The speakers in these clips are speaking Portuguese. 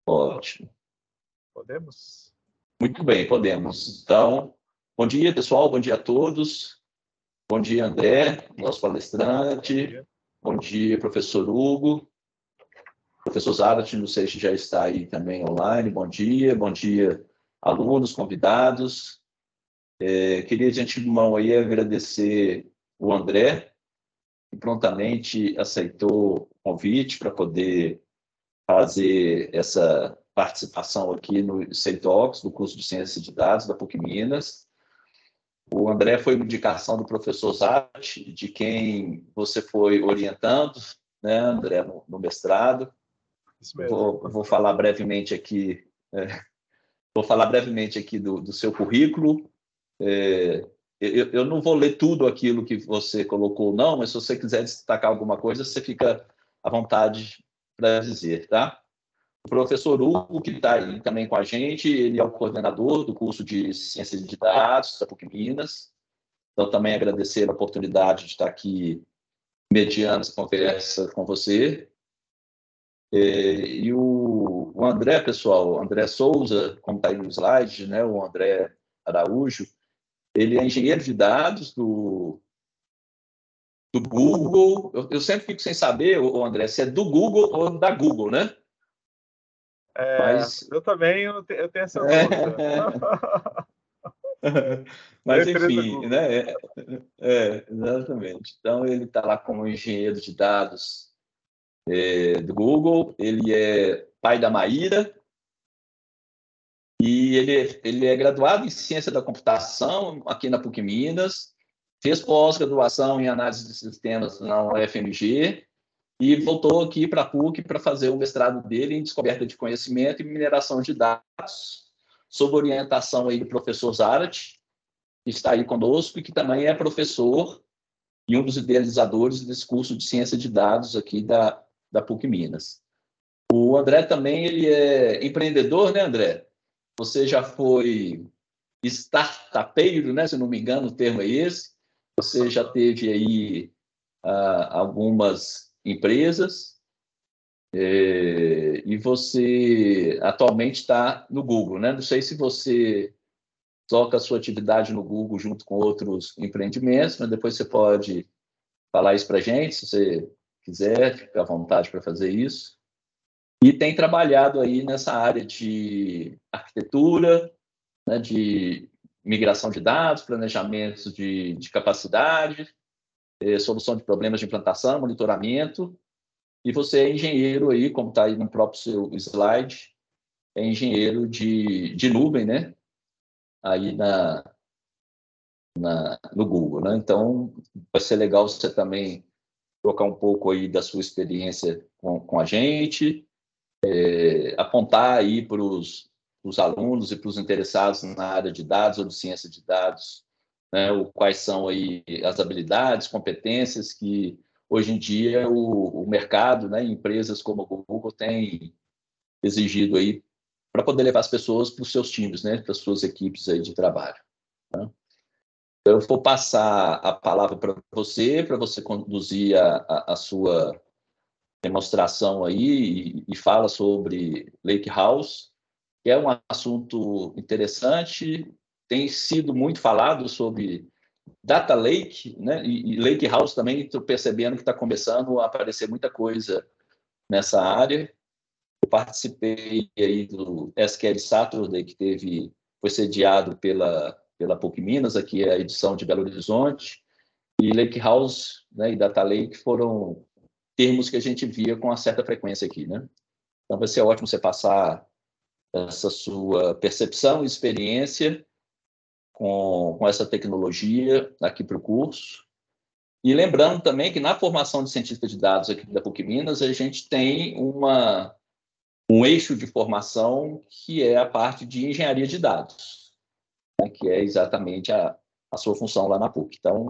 Ótimo. Podemos? Muito bem, podemos. Então, bom dia, pessoal, bom dia a todos. Bom dia, André, nosso palestrante. Bom dia, professor Hugo. Professor Zarat, não sei se já está aí também online. Bom dia, alunos, convidados. Queria, de antemão, aí, agradecer o André, que prontamente aceitou o convite para poder fazer essa participação aqui no CEITOX, do curso de Ciência de Dados da PUC Minas. O André foi uma indicação do professor Zatti, de quem você foi orientando, né, André, no mestrado. Isso mesmo. Vou falar brevemente aqui, do seu currículo. Eu não vou ler tudo aquilo que você colocou, não, mas se você quiser destacar alguma coisa, você fica à vontade para dizer, tá? O professor Hugo, que está aí também com a gente, ele é o coordenador do curso de Ciência de Dados da PUC Minas. Então, também agradecer a oportunidade de estar aqui mediando essa conversa com você. E o André, pessoal, André Souza, como está aí no slide, né, o André Araújo, ele é engenheiro de dados do Google. Eu sempre fico sem saber, André, se é do Google ou da Google, né? Eu também eu tenho essa dúvida. Mas, enfim, né? Exatamente. Então, ele está lá como engenheiro de dados do Google. Ele é pai da Maíra e ele é graduado em Ciência da Computação aqui na PUC Minas, fez pós-graduação em Análise de Sistemas na UFMG e voltou aqui para a PUC para fazer o mestrado dele em Descoberta de Conhecimento e Mineração de Dados, sob orientação aí do professor Zarat, que está aí conosco e que também é professor e um dos idealizadores desse curso de Ciência de Dados aqui da PUC Minas. O André também ele é empreendedor, né, André? Você já foi startupeiro, né? Se não me engano, o termo é esse. Você já teve aí algumas empresas e você atualmente está no Google, né? Não sei se você toca a sua atividade no Google junto com outros empreendimentos, mas depois você pode falar isso para a gente, se você quiser, fica à vontade para fazer isso. E tem trabalhado aí nessa área de arquitetura, né, de migração de dados, planejamento de capacidade, solução de problemas de implantação, monitoramento. E você é engenheiro aí, como está aí no próprio seu slide, é engenheiro de nuvem, né? Aí no Google, né? Então, vai ser legal você também trocar um pouco aí da sua experiência com a gente, apontar aí para os alunos e para os interessados na área de dados ou de ciência de dados, né, quais são aí as habilidades, competências que hoje em dia o mercado, né, empresas como a Google têm exigido aí para poder levar as pessoas para os seus times, né, para as suas equipes aí de trabalho. Né? Eu vou passar a palavra para você conduzir a sua demonstração aí e fala sobre Lakehouse, que é um assunto interessante, tem sido muito falado sobre Data Lake, né? E Lakehouse também, estou percebendo que está começando a aparecer muita coisa nessa área. Eu participei aí do SQL Saturday, que foi sediado pela PUC Minas, aqui é a edição de Belo Horizonte, e Lakehouse, né, e Data Lake foram termos que a gente via com uma certa frequência aqui, né? Então vai ser ótimo você passar essa sua percepção e experiência com essa tecnologia aqui para o curso. E lembrando também que na formação de cientista de dados aqui da PUC Minas, a gente tem um eixo de formação que é a parte de engenharia de dados, né, que é exatamente a sua função lá na PUC. Então,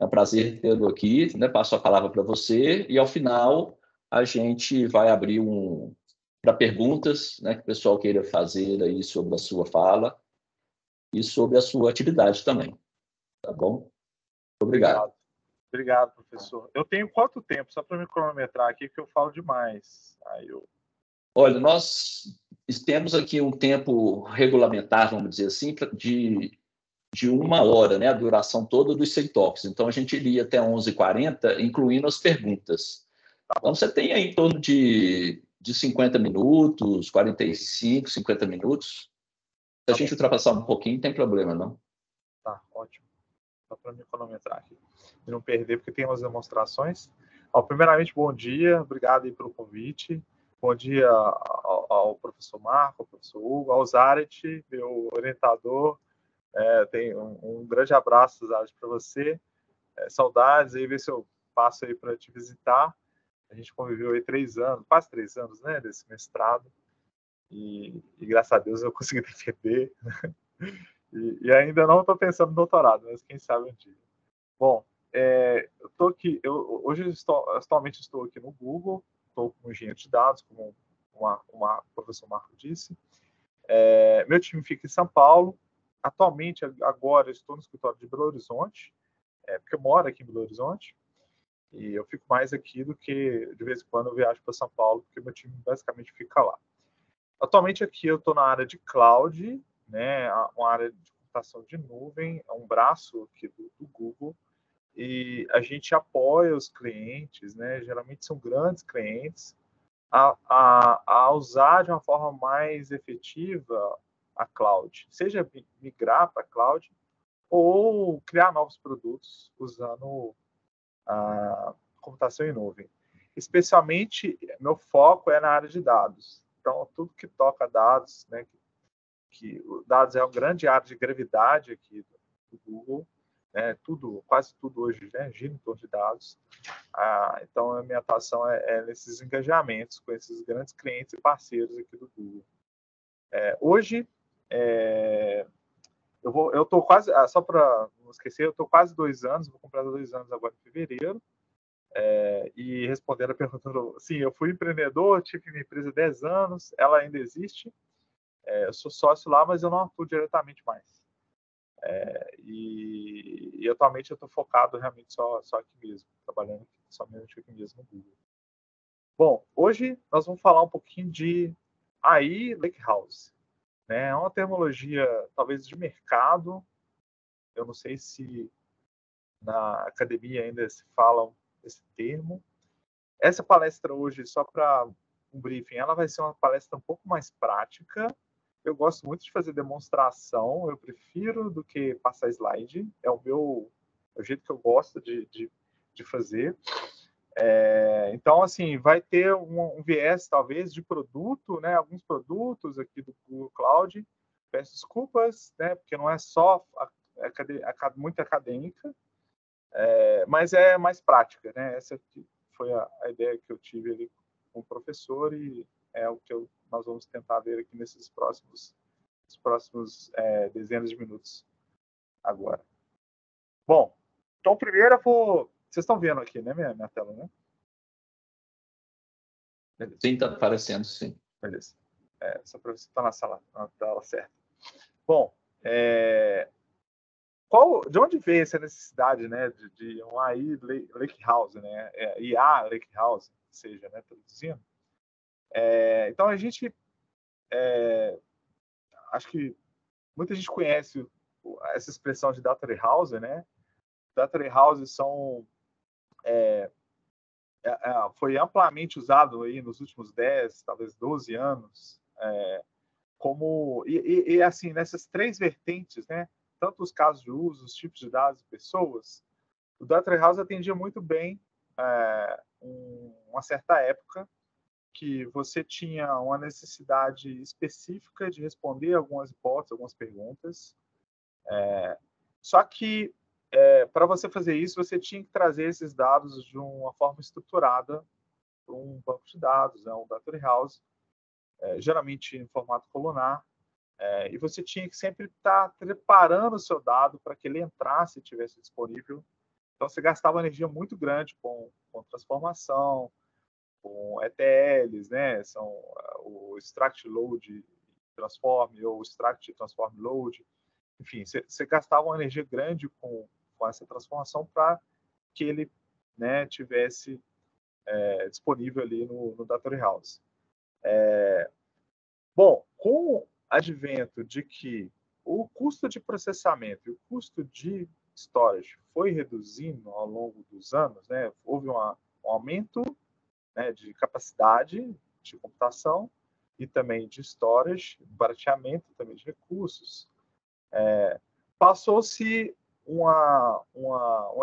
é um prazer tê-lo aqui, né? Passo a palavra para você e, ao final, a gente vai abrir para perguntas, né, que o pessoal queira fazer aí sobre a sua fala e sobre a sua atividade também. Tá bom? Obrigado. Obrigado, professor. Eu tenho quanto tempo? Só para me cronometrar aqui, que eu falo demais. Aí eu Olha, nós temos aqui um tempo regulamentar, vamos dizer assim, de 1 hora, né, a duração toda dos Say-Talks. Então, a gente iria até 11h40, incluindo as perguntas. Então, você tem aí em torno de 50 minutos, 45, 50 minutos. Se a gente ultrapassar um pouquinho, não tem problema, não. Tá, ótimo. Só para me cronometrar aqui. E não perder, porque tem umas demonstrações. Primeiramente, bom dia. Obrigado aí pelo convite. Bom dia ao professor Marco, ao professor Hugo, ao Zaret, meu orientador. Tem um grande abraço, Zaret, para você. Saudades, aí ver se eu passo aí para te visitar. A gente conviveu aí 3 anos, quase 3 anos, né, desse mestrado. E graças a Deus eu consegui defender. E ainda não estou pensando no doutorado, mas quem sabe um dia. Bom, eu estou aqui, hoje atualmente estou aqui no Google, estou como engenheiro de dados, como o professor Marco disse. Meu time fica em São Paulo. Atualmente, agora, estou no escritório de Belo Horizonte, porque eu moro aqui em Belo Horizonte, e eu fico mais aqui do que, de vez em quando, eu viajo para São Paulo, porque meu time basicamente fica lá. Atualmente, aqui eu estou na área de cloud, né, uma área de computação de nuvem, é um braço aqui do Google, e a gente apoia os clientes, né, geralmente são grandes clientes, a usar de uma forma mais efetiva a cloud, seja migrar para a cloud ou criar novos produtos usando a computação em nuvem. Especialmente, meu foco é na área de dados. Então, tudo que toca dados, né, que dados é uma grande área de gravidade aqui do Google, né, quase tudo hoje, né, gira em torno de dados. Então, a minha atuação é nesses engajamentos com esses grandes clientes e parceiros aqui do Google. Hoje, eu estou quase, só para não esquecer, eu estou quase 2 anos, vou completar 2 anos agora em fevereiro, e respondendo a pergunta, sim, eu fui empreendedor, tive minha empresa há 10 anos, ela ainda existe, eu sou sócio lá, mas eu não atuo diretamente mais. E atualmente eu estou focado realmente só aqui mesmo, trabalhando somente aqui mesmo no Google. Bom, hoje nós vamos falar um pouquinho de AI Lakehouse. Né? É uma terminologia talvez de mercado, eu não sei se na academia ainda se fala esse termo. Essa palestra hoje, só para um briefing, ela vai ser uma palestra um pouco mais prática. Eu gosto muito de fazer demonstração, eu prefiro do que passar slide, é o jeito que eu gosto de fazer. Então, assim, vai ter um viés, talvez, de produto, né? Alguns produtos aqui do Google Cloud. Peço desculpas, né? Porque não é só muito acadêmica, mas é mais prática, né? Essa foi a ideia que eu tive ali com o professor e é o que nós vamos tentar ver aqui nesses próximos dezenas de minutos agora. Bom, então primeiro eu vou... Vocês estão vendo aqui, né, minha tela, né? Beleza. Sim, está aparecendo, sim. Beleza. Só para você estar na tela certa. Bom, de onde veio essa necessidade, né, de um AI Lakehouse, né, IA Lakehouse, seja, né, traduzindo? Então a gente, acho que muita gente conhece essa expressão de Data Warehouse, né? Data Warehouse foi amplamente usado aí nos últimos 10, talvez 12 anos, e assim, nessas 3 vertentes, né? Tanto os casos de uso, os tipos de dados e pessoas, o Data Warehouse atendia muito bem uma certa época que você tinha uma necessidade específica de responder algumas hipóteses, algumas perguntas. Só que, para você fazer isso, você tinha que trazer esses dados de uma forma estruturada para um banco de dados, né, um Data Warehouse, geralmente em formato colunar, e você tinha que sempre estar preparando o seu dado para que ele entrasse e estivesse disponível. Então, você gastava energia muito grande com transformação, com ETLs, né? São o extract load transform ou extract transform load. Enfim, você gastava uma energia grande com essa transformação para que ele, né, tivesse disponível ali no Data Warehouse. Bom, com o advento de que o custo de processamento e o custo de storage foi reduzindo ao longo dos anos, né? Houve um aumento, né, de capacidade de computação e também de storage, barateamento também de recursos. Passou-se uma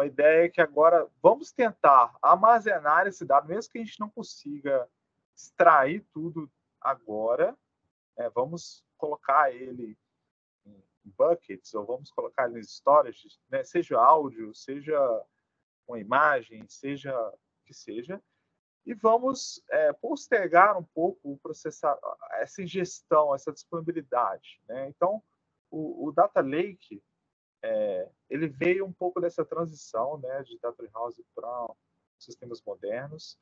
ideia que agora vamos tentar armazenar esse dado, mesmo que a gente não consiga extrair tudo agora, vamos colocar ele em buckets, ou vamos colocar ele em storage, né, seja áudio, seja uma imagem, seja o que seja, e vamos postergar um pouco o processar, essa ingestão, essa disponibilidade, né? Então, o Data Lake ele veio um pouco dessa transição, né, de Data Warehouse para sistemas modernos,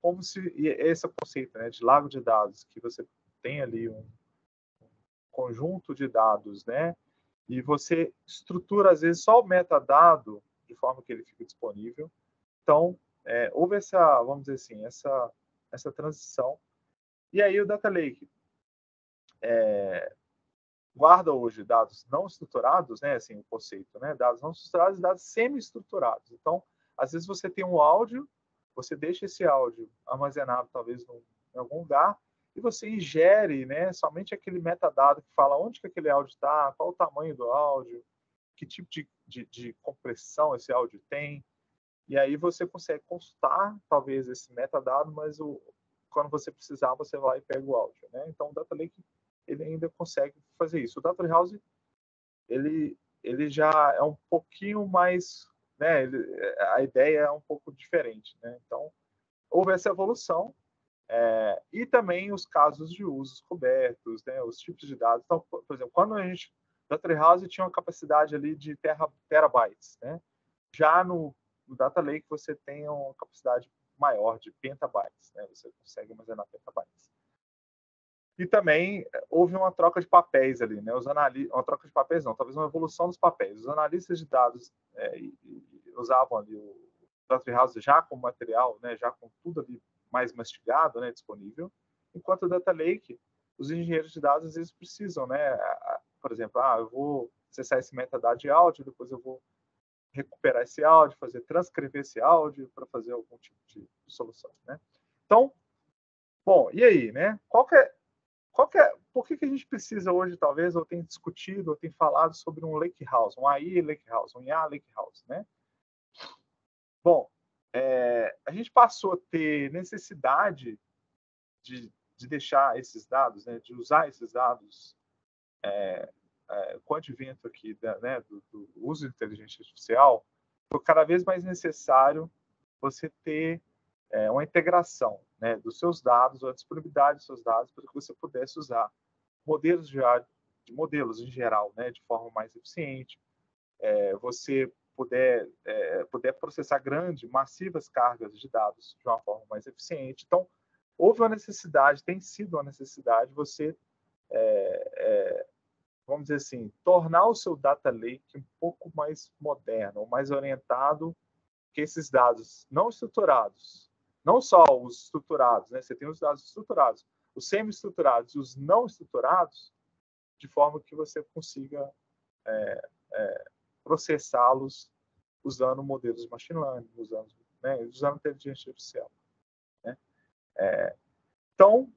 como se esse conceito, né, de lago de dados, que você tem ali um conjunto de dados, né, e você estrutura às vezes só o metadado de forma que ele fique disponível. Então, houve essa, vamos dizer assim, essa transição. E aí o Data Lake guarda hoje dados não estruturados, né, assim, o conceito, né, dados não estruturados e dados semi-estruturados. Então, às vezes você tem um áudio, você deixa esse áudio armazenado talvez em algum lugar e você ingere, né, somente aquele metadado que fala onde que aquele áudio está, qual o tamanho do áudio, que tipo de compressão esse áudio tem, e aí você consegue consultar talvez esse metadado, mas quando você precisar você vai e pega o áudio, né? Então o Data Lake ele ainda consegue fazer isso. O Data Warehouse ele já é um pouquinho mais, né? A ideia é um pouco diferente, né? Então houve essa evolução e também os casos de usos cobertos, né? Os tipos de dados. Então, por exemplo, quando a gente Data Warehouse tinha uma capacidade ali de terabytes, né? Já no Data Lake você tem uma capacidade maior de petabytes, né? Você consegue armazenar petabytes. E também houve uma troca de papéis ali, né? Uma troca de papéis não, talvez uma evolução dos papéis. Os analistas de dados usavam ali o Data Warehouse já com material, né? Já com tudo ali mais mastigado, né? Disponível. Enquanto o Data Lake, os engenheiros de dados às vezes precisam, né? Por exemplo, eu vou acessar esse metadado de áudio, depois eu vou recuperar esse áudio, transcrever esse áudio para fazer algum tipo de solução, né? Então, bom, e aí, né? Por que a gente precisa hoje, talvez, ou tem discutido, ou tem falado sobre um lake house, um AI lake house, um IA lake house, né? Bom, a gente passou a ter necessidade de deixar esses dados, né, de usar esses dados com o advento aqui né, do uso de inteligência artificial, ficou cada vez mais necessário você ter uma integração, né, dos seus dados, ou a disponibilidade dos seus dados, para que você pudesse usar modelos de modelos em geral, né, de forma mais eficiente, você puder processar massivas cargas de dados de uma forma mais eficiente. Então, houve uma necessidade, tem sido uma necessidade você vamos dizer assim, tornar o seu data lake um pouco mais moderno, mais orientado que esses dados não estruturados, não só os estruturados, né? Você tem os dados estruturados, os semi-estruturados e os não estruturados, de forma que você consiga processá-los usando modelos de machine learning, usando inteligência artificial, né? Então,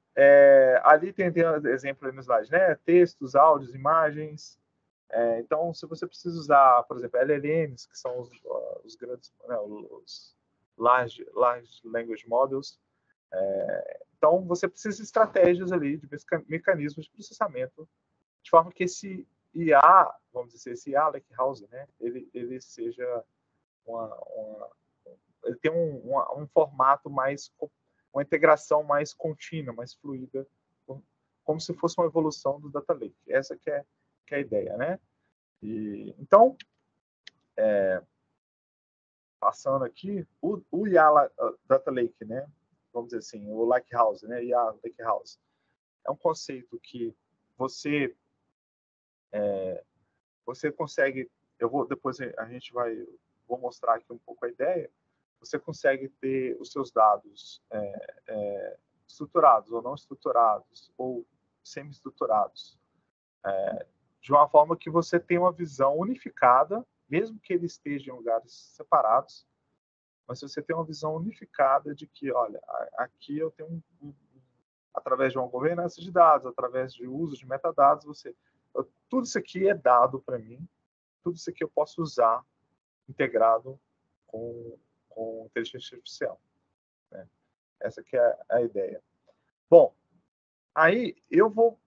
ali tem exemplo aí no slide, né? Textos, áudios, imagens. Então, se você precisa usar, por exemplo, LLMs, que são os grandes, né, os large language models, então você precisa de estratégias ali, de mecanismos de processamento, de forma que esse IA, vamos dizer, esse IA Lakehouse, né, ele seja ele tem um formato mais, uma integração mais contínua, mais fluida, como se fosse uma evolução do Data Lake. Essa que é a ideia, né? Então, passando aqui, o IA Data Lake, né? Vamos dizer assim, o Lakehouse, né? IA Lakehouse. É um conceito que você consegue, depois vou mostrar aqui um pouco a ideia, você consegue ter os seus dados estruturados ou não estruturados, ou semi-estruturados, de uma forma que você tenha uma visão unificada, mesmo que ele esteja em lugares separados, mas você tem uma visão unificada de que, olha, aqui eu tenho através de uma governança de dados, através de uso de metadados, tudo isso aqui é dado para mim, tudo isso aqui eu posso usar integrado com inteligência artificial, né? Essa que é a ideia. Bom, aí eu vou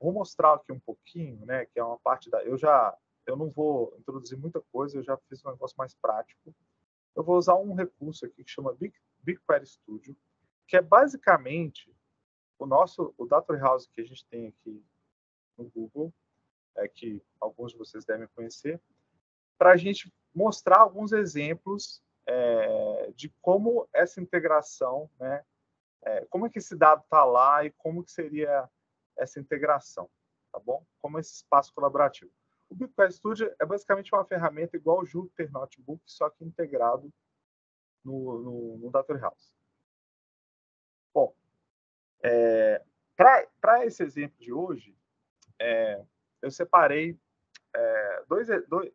mostrar aqui um pouquinho, né, que é uma parte eu não vou introduzir muita coisa, eu já fiz um negócio mais prático. Eu vou usar um recurso aqui que chama BigQuery Studio, que é basicamente o Data Warehouse que a gente tem aqui no Google, que alguns de vocês devem conhecer, para a gente mostrar alguns exemplos de como essa integração, né, como é que esse dado está lá e como que seria essa integração, tá bom? Como esse espaço colaborativo. O BigQuery Studio é basicamente uma ferramenta igual o Jupyter Notebook, só que integrado no Data Warehouse. Bom, para esse exemplo de hoje, eu separei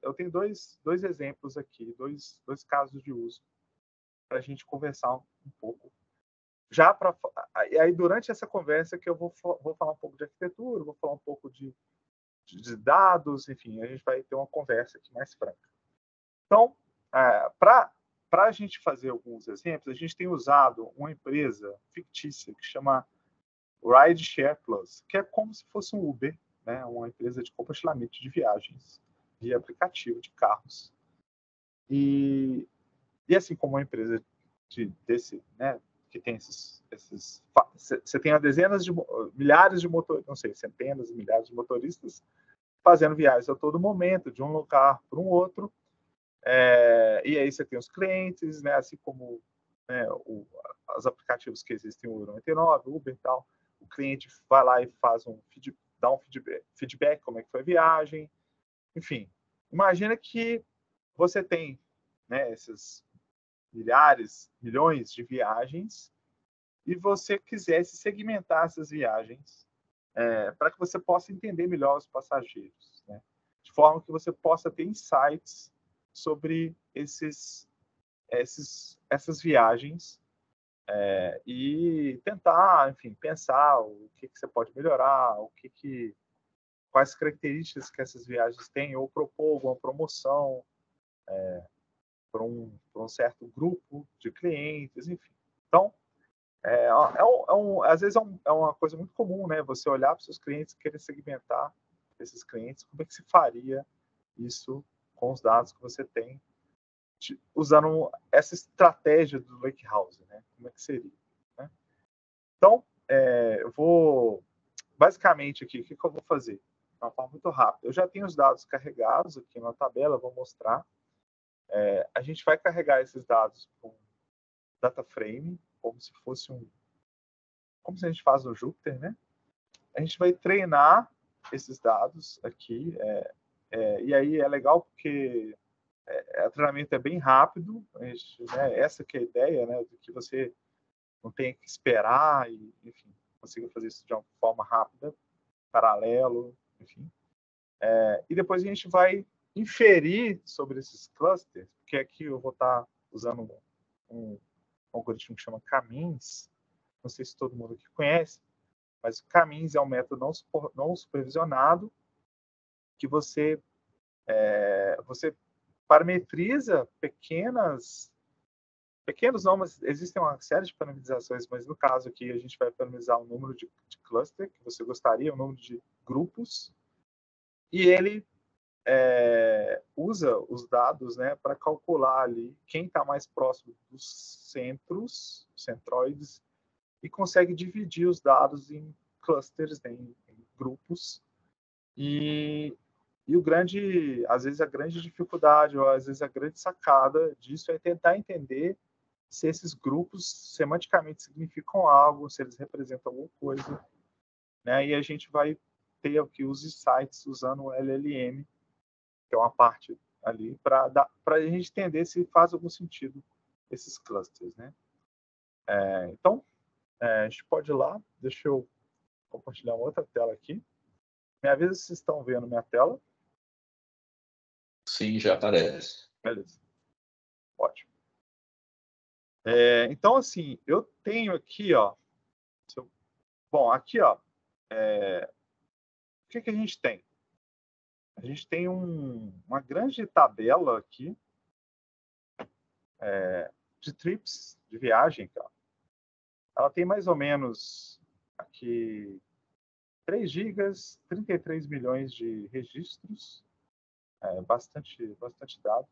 eu tenho dois exemplos aqui, dois casos de uso para a gente conversar um pouco. Aí durante essa conversa que eu vou falar um pouco de arquitetura, vou falar um pouco de dados, enfim, a gente vai ter uma conversa aqui mais franca. Então, para a gente fazer alguns exemplos, a gente tem usado uma empresa fictícia que chama Rideshare Plus, que é como se fosse um Uber, né? Uma empresa de compartilhamento de viagens via aplicativo de carros. E assim como uma empresa né, que tem você tem milhares de motoristas, não sei, centenas, milhares de motoristas fazendo viagens a todo momento, de um lugar para um outro. E aí você tem os clientes, né, assim como, né, os aplicativos que existem, o 99, o Uber e tal. O cliente vai lá e dá um feedback, como é que foi a viagem. Enfim, imagina que você tem, né, esses milhões de viagens e você quisesse segmentar essas viagens para que você possa entender melhor os passageiros, né? De forma que você possa ter insights sobre essas viagens e tentar, enfim, pensar o que você pode melhorar, quais características que essas viagens têm, ou propor alguma promoção para um certo grupo de clientes, enfim. Então, às vezes é uma coisa muito comum, né? Você olhar para os seus clientes e querer segmentar esses clientes. Como é que se faria isso com os dados que você tem, usando essa estratégia do Lakehouse, né? Como é que seria? Né? Então, eu vou... Basicamente, aqui, o que eu vou fazer? De uma forma muito rápida. Eu já tenho os dados carregados aqui na tabela, vou mostrar. A gente vai carregar esses dados com data frame, como se fosse como se a gente faz no Jupyter, né? A gente vai treinar esses dados aqui, e aí é legal porque o treinamento é bem rápido, né? Essa que é a ideia, né? De que você não tem que esperar e, enfim, consiga fazer isso de uma forma rápida, paralelo, enfim. E depois a gente vai inferir sobre esses clusters, porque aqui eu vou estar usando um algoritmo que chama K-means. Não sei se todo mundo aqui conhece, mas o K-means é um método não supervisionado que você parametriza pequenos não, mas existem uma série de parametrizações, mas no caso aqui a gente vai parametrizar o número de cluster que você gostaria, o número de grupos, e ele usa os dados, né, para calcular ali quem está mais próximo dos centroides, e consegue dividir os dados em clusters, né, em grupos. E às vezes a grande dificuldade, ou às vezes a grande sacada disso é tentar entender se esses grupos semanticamente significam algo, se eles representam alguma coisa, né? E a gente vai ter aqui os insights usando o LLM, que é uma parte ali, para a gente entender se faz algum sentido esses clusters, né? Então, A gente pode ir lá. Deixa eu compartilhar uma outra tela aqui. Me avisa se vocês estão vendo minha tela. Sim, já aparece. Beleza. Ótimo. Então, assim, eu tenho aqui, ó. Bom, aqui, ó. O que a gente tem? A gente tem uma grande tabela aqui de trips, de viagem, cara. Ela tem mais ou menos aqui 3 gigas, 33 milhões de registros, bastante dado.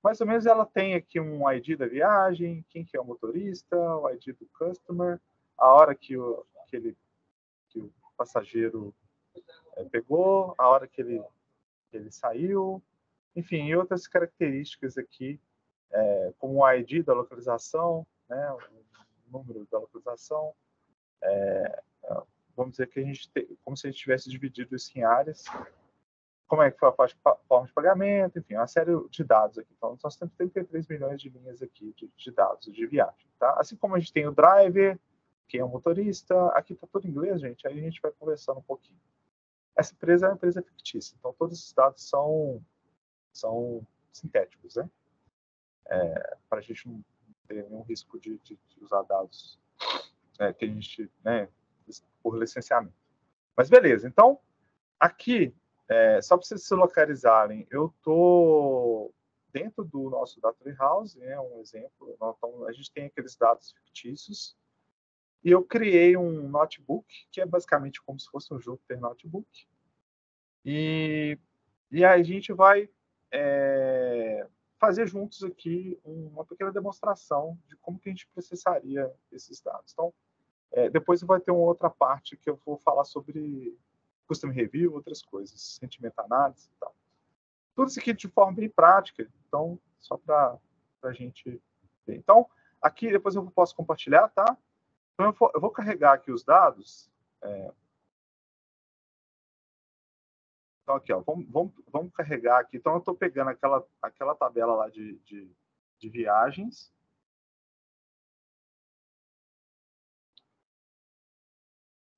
Mais ou menos ela tem aqui um ID da viagem, quem que é o motorista, o ID do customer, a hora que o passageiro pegou, a hora que ele saiu, enfim, e outras características aqui, como o ID da localização, né, o número da localização. Vamos dizer que a gente tem, como se a gente tivesse dividido isso em áreas, como é que foi a forma de pagamento, enfim, uma série de dados aqui. Então, nós temos 33 milhões de linhas aqui de dados de viagem. Tá? Assim como a gente tem o driver, quem é o motorista, aqui está tudo em inglês, gente, aí a gente vai conversando um pouquinho. Essa empresa é uma empresa fictícia, então todos esses dados são sintéticos, né? Para a gente não ter nenhum risco de usar dados que a gente, né, por licenciamento. Mas beleza, então, aqui, só para vocês se localizarem, eu estou dentro do nosso Data Warehouse, um exemplo, então, a gente tem aqueles dados fictícios, e eu criei um notebook, que é basicamente como se fosse um Jupyter Notebook, e aí a gente vai fazer juntos aqui uma pequena demonstração de como que a gente processaria esses dados. Então, depois vai ter uma outra parte que eu vou falar sobre custom review, outras coisas, sentimento análise e tal. Tudo isso aqui de forma bem prática, então, só para a gente ver. Então, aqui depois eu posso compartilhar, tá? Então, eu vou carregar aqui os dados. Então, aqui, ó, vamos carregar aqui. Então, eu estou pegando aquela tabela lá de viagens.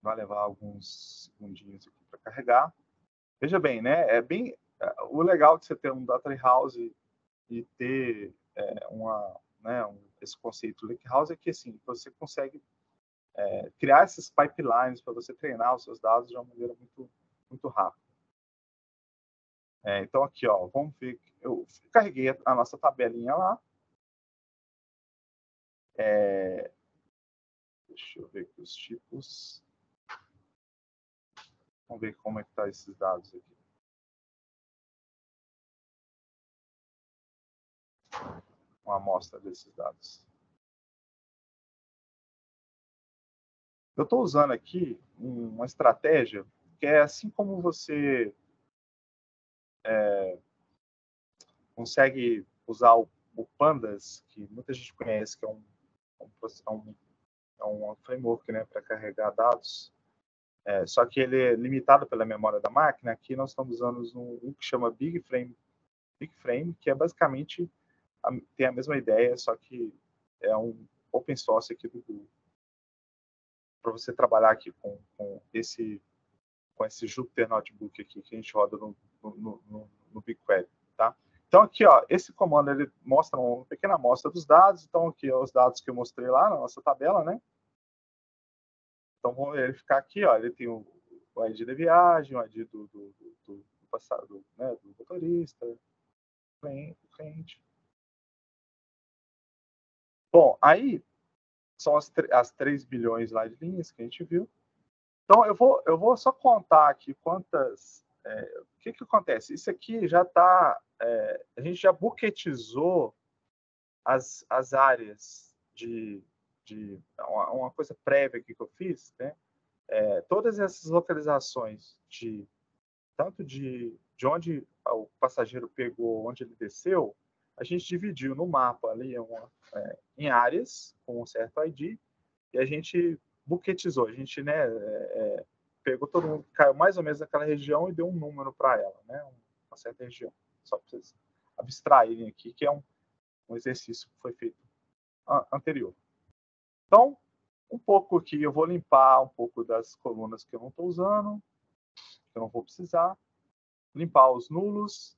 Vai levar alguns segundinhos aqui para carregar. Veja bem, né? O legal de você ter um data warehouse e ter esse conceito lakehouse é que assim, você consegue criar esses pipelines para você treinar os seus dados de uma maneira muito, muito rápida. Então aqui, ó, vamos ver. Eu carreguei a nossa tabelinha lá. Deixa eu ver aqui os tipos. Vamos ver como é que tá esses dados aqui. Uma amostra desses dados. Eu estou usando aqui uma estratégia que é assim como você consegue usar o Pandas, que muita gente conhece, que é um framework, né, para carregar dados. Só que ele é limitado pela memória da máquina. Aqui nós estamos usando um que chama BigFrame, que é basicamente tem a mesma ideia, só que é um open source aqui do Google, para você trabalhar aqui com esse Jupyter Notebook aqui que a gente roda no BigQuery, tá? Então aqui, ó, esse comando ele mostra uma pequena amostra dos dados. Então aqui ó, os dados que eu mostrei lá na nossa tabela, né? Então vamos verificar aqui, ó, ele tem o ID da viagem, o ID do passado, né, do motorista, cliente. Bom, aí são as 3 bilhões lá de linhas que a gente viu. Então eu vou só contar aqui quantas. O que acontece? Isso aqui já está. A gente já buquetizou as áreas de uma coisa prévia aqui que eu fiz, né? Todas essas localizações tanto de onde o passageiro pegou, onde ele desceu, a gente dividiu no mapa ali em áreas com um certo ID e a gente buquetizou. A gente, né, pegou todo mundo que caiu mais ou menos naquela região e deu um número para ela, né, uma certa região. Só para vocês abstraírem aqui, que é um exercício que foi feito anterior. Então, um pouco aqui, eu vou limpar um pouco das colunas que eu não estou usando, que eu não vou precisar. Limpar os nulos.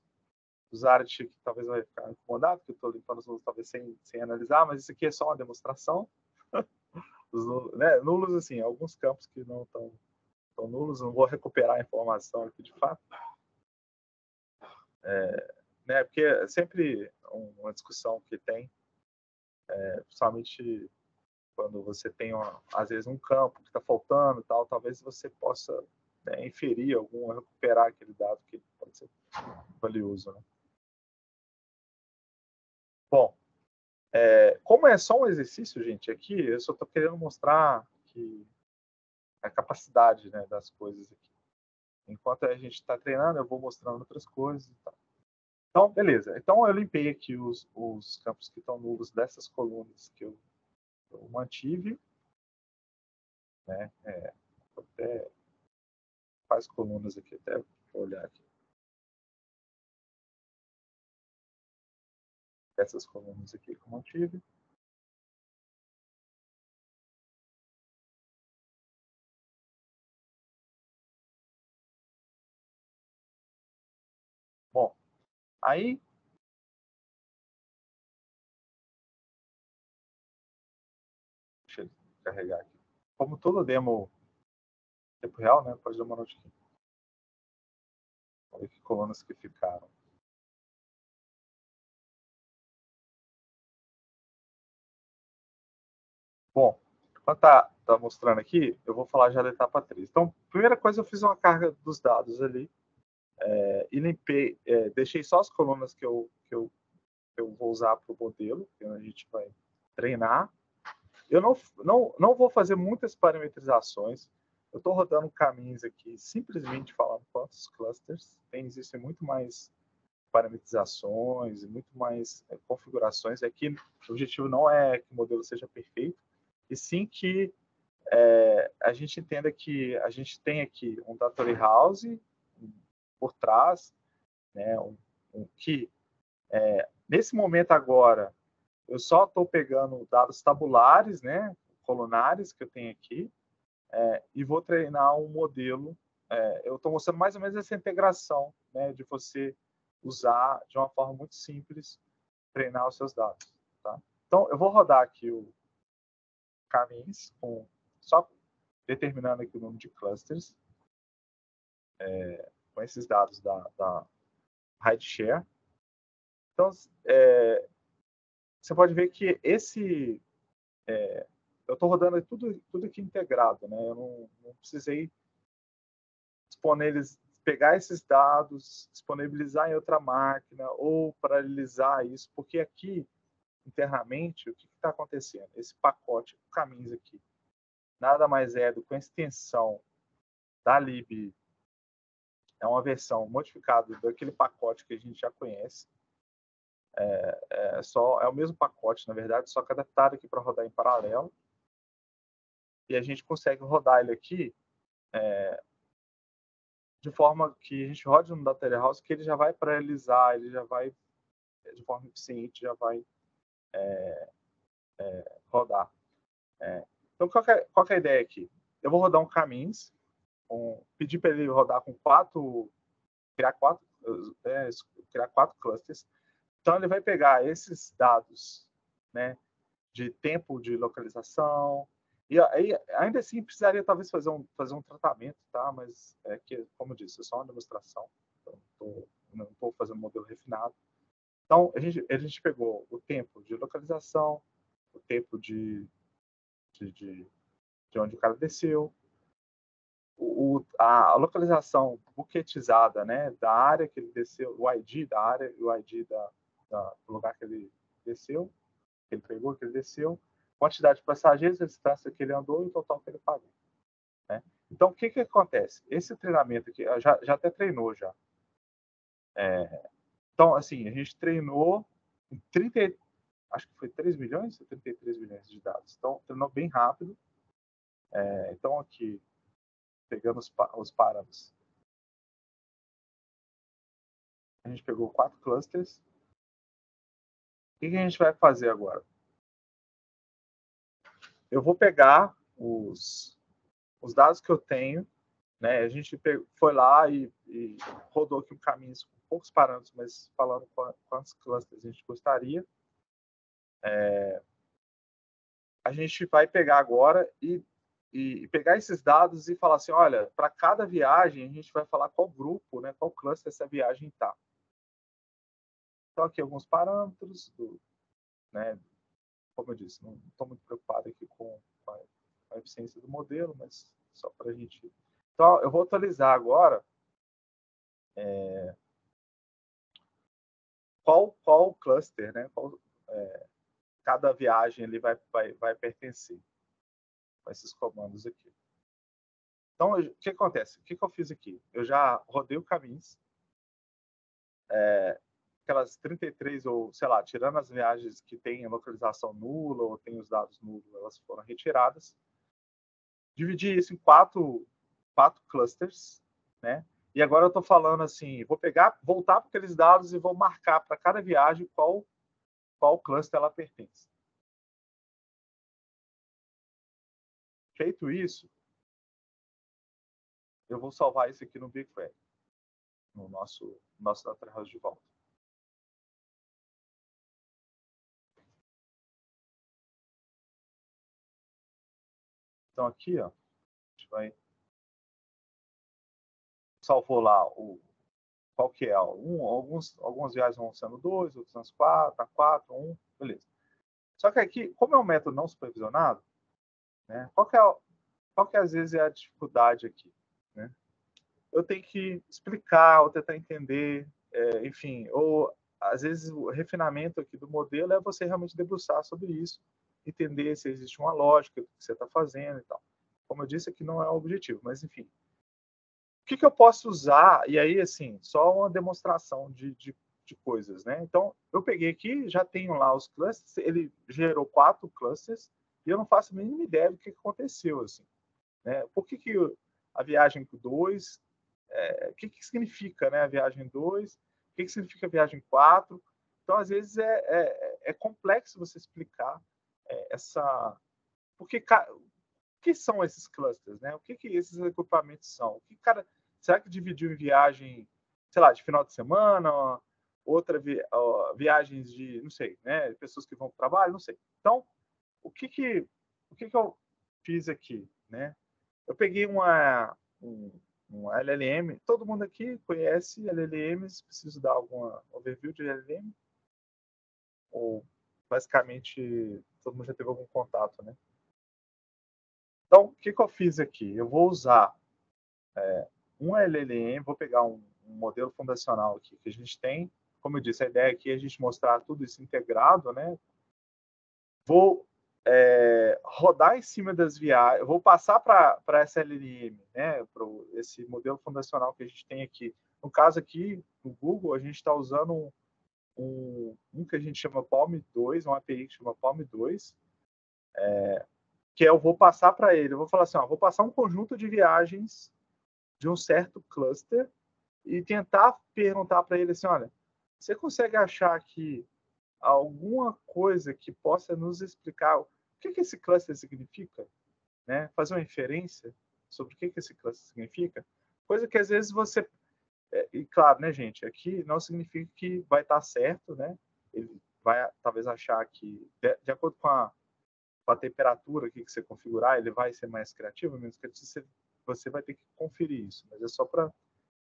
Os art que talvez vai ficar incomodado, porque eu estou limpando os nulos talvez sem analisar, mas isso aqui é só uma demonstração. Os nulos, né? Nulos, assim, alguns campos que não estão nulos, não vou recuperar a informação aqui de fato. Né? Porque é sempre uma discussão que tem, principalmente quando você tem, às vezes, um campo que está faltando e tal, talvez você possa, né, inferir recuperar aquele dado que pode ser valioso, né? Bom, como é só um exercício, gente, aqui, eu só estou querendo mostrar que a capacidade, né, das coisas aqui. Enquanto a gente está treinando, eu vou mostrando outras coisas e tal. Então, beleza. Então, eu limpei aqui os campos que estão nulos dessas colunas que eu mantive. Né? Até quais colunas aqui, até vou olhar aqui. Essas colunas aqui que eu mantive. Bom, aí deixa eu carregar aqui. Como toda demo em tempo real, né? Pode dar uma noite aqui. Olha que colunas que ficaram. Bom, enquanto tá mostrando aqui, eu vou falar já da etapa 3. Então, primeira coisa, eu fiz uma carga dos dados ali e limpei, deixei só as colunas que eu vou usar para o modelo, que a gente vai treinar. Eu não vou fazer muitas parametrizações. Eu estou rodando caminhos aqui, simplesmente falando quantos clusters. Existem muito mais parametrizações, muito mais configurações. Aqui o objetivo não é que o modelo seja perfeito, e sim que a gente entenda que a gente tem aqui um data warehouse por trás, né, que nesse momento agora eu só estou pegando dados tabulares, né, colunares que eu tenho aqui, e vou treinar um modelo. Eu estou mostrando mais ou menos essa integração, né, de você usar de uma forma muito simples treinar os seus dados. Tá? Então, eu vou rodar aqui o caminhos, só determinando aqui o número de clusters, com esses dados da RideShare. Então, você pode ver que eu estou rodando tudo aqui integrado, né? Eu não precisei pegar esses dados, disponibilizar em outra máquina ou paralelizar isso, porque aqui internamente o que está acontecendo? Esse pacote, caminhos aqui, nada mais é do que uma extensão da lib, é uma versão modificada daquele pacote que a gente já conhece. É o mesmo pacote, na verdade, só que adaptado aqui para rodar em paralelo. E a gente consegue rodar ele aqui de forma que a gente rode no Data Warehouse, que ele já vai paralelizar, ele já vai, de forma eficiente, já vai rodar. Então, qual que é a ideia aqui? Eu vou rodar um caminhos, pedir para ele rodar com criar quatro clusters. Então, ele vai pegar esses dados, né, de tempo de localização, e aí, ainda assim, precisaria talvez fazer um tratamento, tá? Mas, como eu disse, é só uma demonstração. Então, não estou fazendo um modelo refinado. Então, a gente pegou o tempo de localização, o tempo de onde o cara desceu, a localização buquetizada, né, da área que ele desceu, o ID da área e o ID do lugar que ele desceu, que ele pegou, que ele desceu, quantidade de passageiros, a distância que ele andou e o total que ele pagou. Né? Então, o que acontece? Esse treinamento aqui, já até treinou já. Então, assim, a gente treinou em acho que foi 3 milhões ou 33 milhões de dados. Então, treinou bem rápido. Então, aqui, pegando os parâmetros, a gente pegou 4 clusters. O que a gente vai fazer agora? Eu vou pegar os dados que eu tenho, né? A gente foi lá e rodou aqui um caminho com poucos parâmetros, mas falando quantos clusters a gente gostaria. A gente vai pegar agora e pegar esses dados e falar assim, olha, para cada viagem a gente vai falar qual grupo, né, qual cluster essa viagem está. Então aqui alguns parâmetros, né, como eu disse, não estou muito preocupado aqui com a eficiência do modelo, mas só para a gente... Então eu vou atualizar agora qual cluster, né, cada viagem ele vai pertencer a esses comandos aqui. Então, o que acontece? O que eu fiz aqui? Eu já rodei o caminhos, aquelas 33, ou sei lá, tirando as viagens que têm localização nula ou têm os dados nulos, elas foram retiradas. Dividi isso em quatro clusters, né? E agora eu estou falando assim, vou voltar para aqueles dados e vou marcar para cada viagem qual cluster ela pertence. Feito isso, eu vou salvar isso aqui no BigQuery, no nosso Data House de volta. Então aqui, ó, a gente vai salvou lá qual que é, algumas viagens vão sendo 2, outras 4, 1, beleza. Só que aqui, como é um método não supervisionado, né, qual que às vezes é a dificuldade aqui, né? Eu tenho que explicar ou tentar entender, enfim, ou às vezes o refinamento aqui do modelo é você realmente debruçar sobre isso, entender se existe uma lógica do que você está fazendo e tal. Como eu disse, aqui não é o objetivo, mas enfim. O que eu posso usar? E aí, assim, só uma demonstração de coisas, né? Então, eu peguei aqui, já tenho lá os clusters, ele gerou 4 clusters, e eu não faço a mínima ideia do que aconteceu, assim, né? Por que a viagem 2, o que significa, né, a viagem 2, o que significa a viagem 4? Então, às vezes, é complexo você explicar essa... Porque, o que são esses clusters, né? O que esses agrupamentos são? Será que dividiu em viagem, sei lá, de final de semana, viagens de, não sei, né? Pessoas que vão para o trabalho, não sei. Então, o que eu fiz aqui, né? Eu peguei um LLM. Todo mundo aqui conhece LLMs. Preciso dar alguma overview de LLM? Ou basicamente todo mundo já teve algum contato, né? Então, o que eu fiz aqui? Eu vou usar um LLM, vou pegar um modelo fundacional aqui que a gente tem. Como eu disse, a ideia aqui é a gente mostrar tudo isso integrado, né? Vou rodar em cima das viagens, vou passar para essa LLM, né? Para esse modelo fundacional que a gente tem aqui. No caso aqui, no Google, a gente está usando um que a gente chama Palm 2, uma API que chama Palm 2, que eu vou passar para ele. Eu vou falar assim, ó, vou passar um conjunto de viagens de um certo cluster e tentar perguntar para ele assim, olha, você consegue achar aqui alguma coisa que possa nos explicar o que esse cluster significa? Né? Fazer uma inferência sobre o que esse cluster significa? Coisa que às vezes você... E claro, né, gente, aqui não significa que vai estar certo, né? Ele vai talvez achar que, de acordo com a temperatura que você configurar, ele vai ser mais criativo, menos criativo, você vai ter que conferir isso. Mas é só para,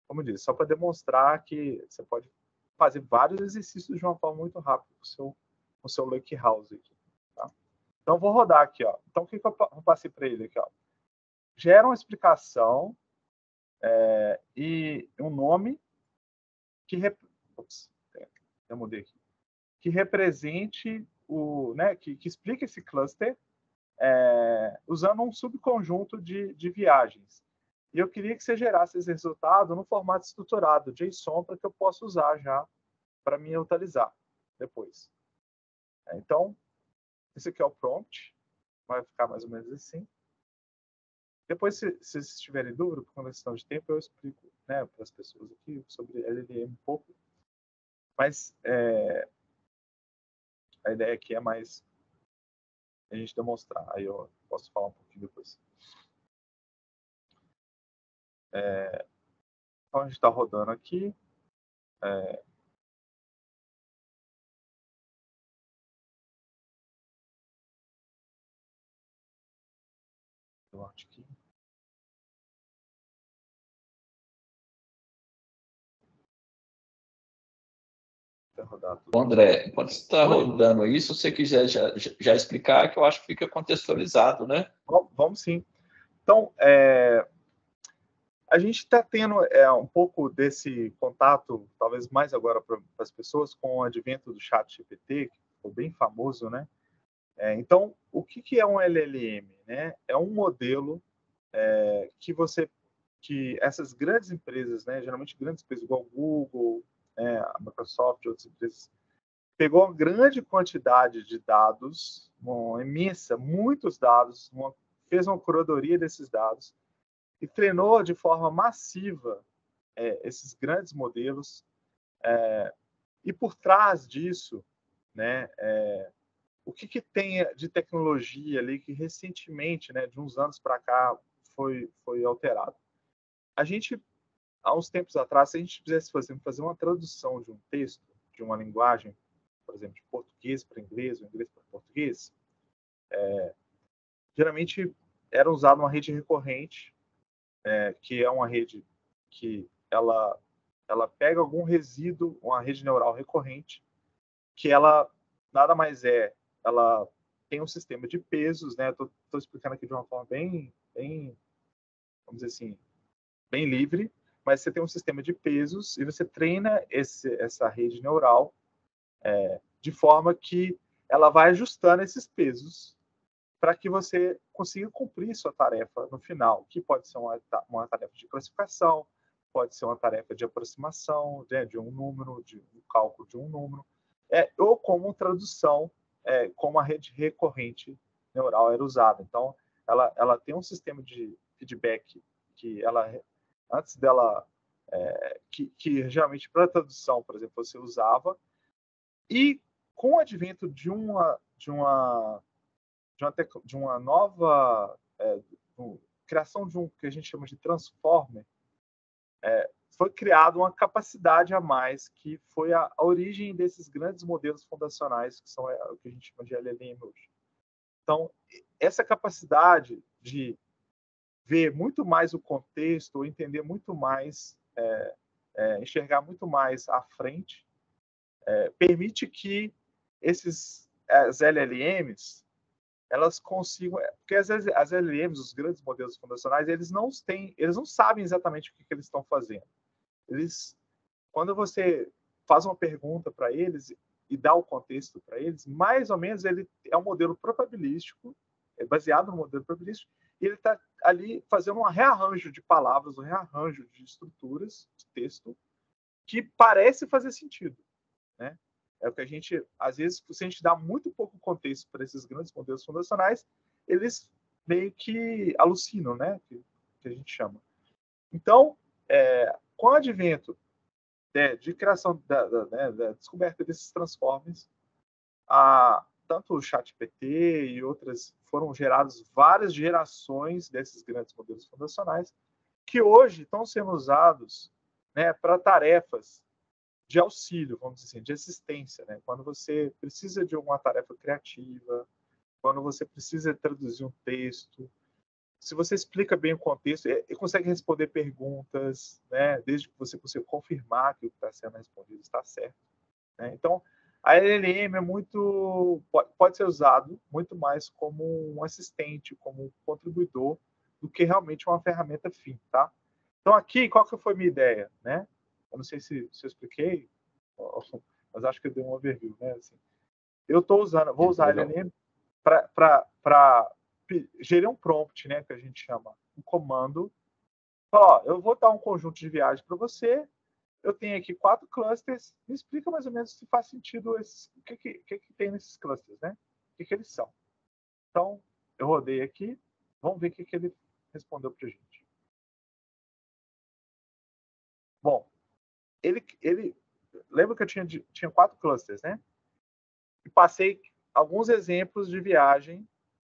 como eu disse, só para demonstrar que você pode fazer vários exercícios de uma forma muito rápida com o seu Lake House aqui. Tá? Então, vou rodar aqui. Ó. Então, o que eu passei para ele aqui? Ó? Gera uma explicação e um nome que... Ops, eu mudei aqui. Que represente né, que explique esse cluster usando um subconjunto de viagens. E eu queria que você gerasse esse resultado no formato estruturado, JSON, para que eu possa usar já para me atualizar depois. Então, esse aqui é o prompt, vai ficar mais ou menos assim. Depois, se vocês tiverem dúvida, por uma questão de tempo, eu explico, né, para as pessoas aqui sobre LLM um pouco. Mas a ideia aqui é mais a gente demonstrar. Aí eu posso falar um pouquinho depois. Então, a gente está rodando aqui. Aqui. André, quando você está rodando isso, se você quiser já explicar, que eu acho que fica contextualizado, né? Vamos sim. Então, a gente está tendo um pouco desse contato, talvez mais agora para as pessoas, com o advento do ChatGPT, que ficou bem famoso, né? Então, o que é um LLM? Né? É um modelo que essas grandes empresas, né, geralmente grandes empresas igual Google, a Microsoft, outras empresas, pegou uma grande quantidade de dados, uma imensa, muitos dados, fez uma curadoria desses dados e treinou de forma massiva esses grandes modelos. E por trás disso, né, o que tem de tecnologia ali que recentemente, né, de uns anos para cá, foi alterado? A gente, há uns tempos atrás, se a gente quisesse fazer uma tradução de um texto, de uma linguagem, por exemplo, de português para inglês, ou inglês para português, geralmente era usada uma rede recorrente, que é uma rede que ela pega algum resíduo, uma rede neural recorrente, que ela nada mais ela tem um sistema de pesos, né? Estou explicando aqui de uma forma bem, vamos dizer assim, bem livre, mas você tem um sistema de pesos e você treina essa rede neural de forma que ela vai ajustando esses pesos para que você consiga cumprir sua tarefa no final, que pode ser uma tarefa de classificação, pode ser uma tarefa de aproximação, né, de um número, de um cálculo de um número, ou como tradução, como a rede recorrente neural era usada. Então, ela tem um sistema de feedback que antes dela, que geralmente para tradução, por exemplo, você usava, e com o advento de uma nova criação de um que a gente chama de transformer, foi criada uma capacidade a mais, que foi a origem desses grandes modelos fundacionais, que são o que a gente chama de LLM hoje. Então, essa capacidade de ver muito mais o contexto, entender muito mais, enxergar muito mais à frente, permite que as LLMs elas consigam, porque às vezes as LLMs, os grandes modelos fundacionais, eles não sabem exatamente o que eles estão fazendo. Quando você faz uma pergunta para eles e dá o contexto para eles, mais ou menos ele é um modelo probabilístico, baseado no modelo probabilístico, e ele está ali fazendo um rearranjo de palavras, um rearranjo de estruturas de texto que parece fazer sentido, né? É o que a gente, às vezes, se a gente dá muito pouco contexto para esses grandes modelos fundacionais, eles meio que alucinam, né? Que a gente chama. Então, com o advento de criação da descoberta desses transformers, tanto o ChatGPT e outras foram geradas várias gerações desses grandes modelos fundacionais que hoje estão sendo usados, né, para tarefas de auxílio, vamos dizer assim, de assistência, né? Quando você precisa de uma tarefa criativa, quando você precisa traduzir um texto, se você explica bem o contexto, e consegue responder perguntas, né? Desde que você consiga confirmar que o que está sendo respondido está certo, né? Então, a LLM pode ser usado muito mais como um assistente, como um contribuidor, do que realmente uma ferramenta fim, tá? Então, aqui, qual que foi a minha ideia, né? Eu não sei se eu expliquei, mas acho que eu dei um overview, né? Assim, vou usar a LLM para gerar um prompt, né? Que a gente chama um comando. Eu vou dar um conjunto de viagens para você. Eu tenho aqui 4 clusters. Me explica mais ou menos se faz sentido o que tem nesses clusters, né? O que eles são. Então, eu rodei aqui. Vamos ver o que ele respondeu para a gente. Bom, ele lembra que eu tinha 4 clusters, né? E passei alguns exemplos de viagem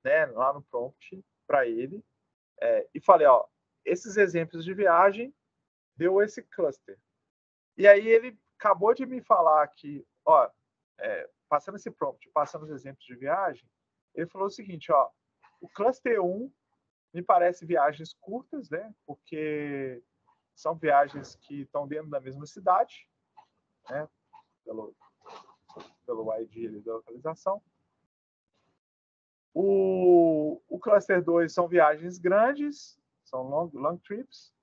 né, lá no prompt para ele, e falei, ó, esses exemplos de viagem deu esse cluster. E aí ele acabou de me falar que, ó, passando esse prompt, passando os exemplos de viagem, ele falou o seguinte, ó, o cluster 1 me parece viagens curtas, né, porque são viagens que estão dentro da mesma cidade, né, pelo ID da localização. O cluster 2 são viagens grandes, são long trips.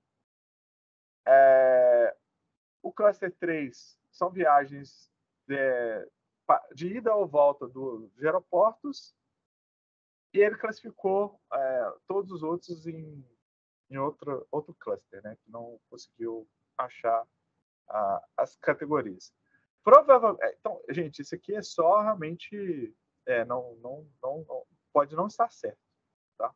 O cluster 3 são viagens de ida ou volta dos aeroportos. E ele classificou todos os outros em outro cluster, né, que não conseguiu achar as categorias. Provavelmente, então, gente, isso aqui é só realmente não pode não estar certo, tá?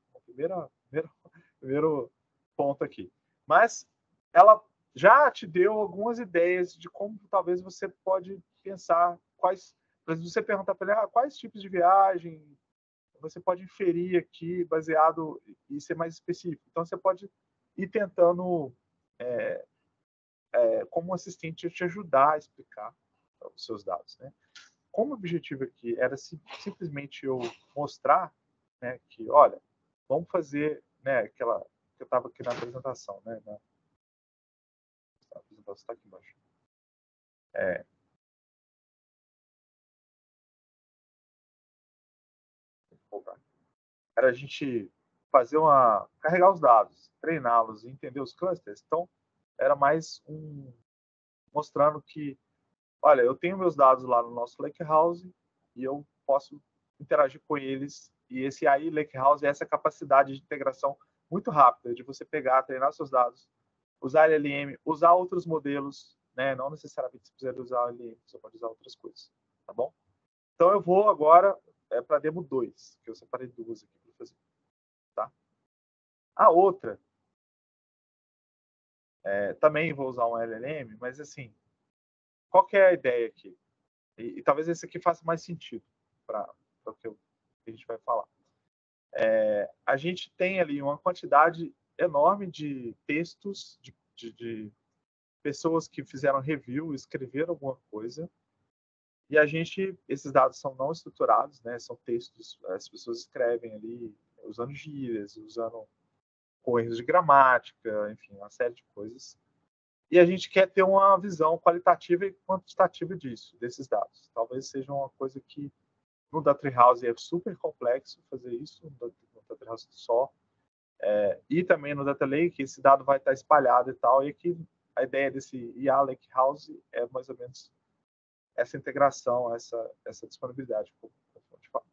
Primeiro ponto aqui. Mas ela já te deu algumas ideias de como talvez você pode pensar quais, por exemplo, você perguntar para ele, quais tipos de viagem você pode inferir aqui baseado e ser mais específico. Então você pode ir tentando como assistente te ajudar a explicar os seus dados, né? Como o objetivo aqui era simplesmente eu mostrar, né, que, olha, vamos fazer, né, aquela que eu estava aqui na apresentação, né, a apresentação está aqui embaixo. Era a gente carregar os dados, treiná-los e entender os clusters. Então, era mais mostrando que, olha, eu tenho meus dados lá no nosso Lakehouse e eu posso interagir com eles. E esse aí, Lakehouse, é essa capacidade de integração muito rápida, de você pegar, treinar seus dados, usar LLM, usar outros modelos, né? Não necessariamente você precisa usar LLM, você pode usar outras coisas, tá bom? Então eu vou agora para a demo 2, que eu separei duas aqui para fazer, tá? A outra, também vou usar um LLM, mas assim, qual que é a ideia aqui? E talvez esse aqui faça mais sentido para o que a gente vai falar. A gente tem ali uma quantidade enorme de textos de pessoas que fizeram review, escreveram alguma coisa, e esses dados são não estruturados, né? São textos, as pessoas escrevem ali usando gírias, usando com erros de gramática, enfim, uma série de coisas. E a gente quer ter uma visão qualitativa e quantitativa desses dados. Talvez seja uma coisa que no Data Treehouse é super complexo fazer isso, no Data Treehouse só. E também no Data Lake, esse dado vai estar espalhado e tal. E aqui a ideia desse IA Lakehouse é mais ou menos essa integração, essa disponibilidade,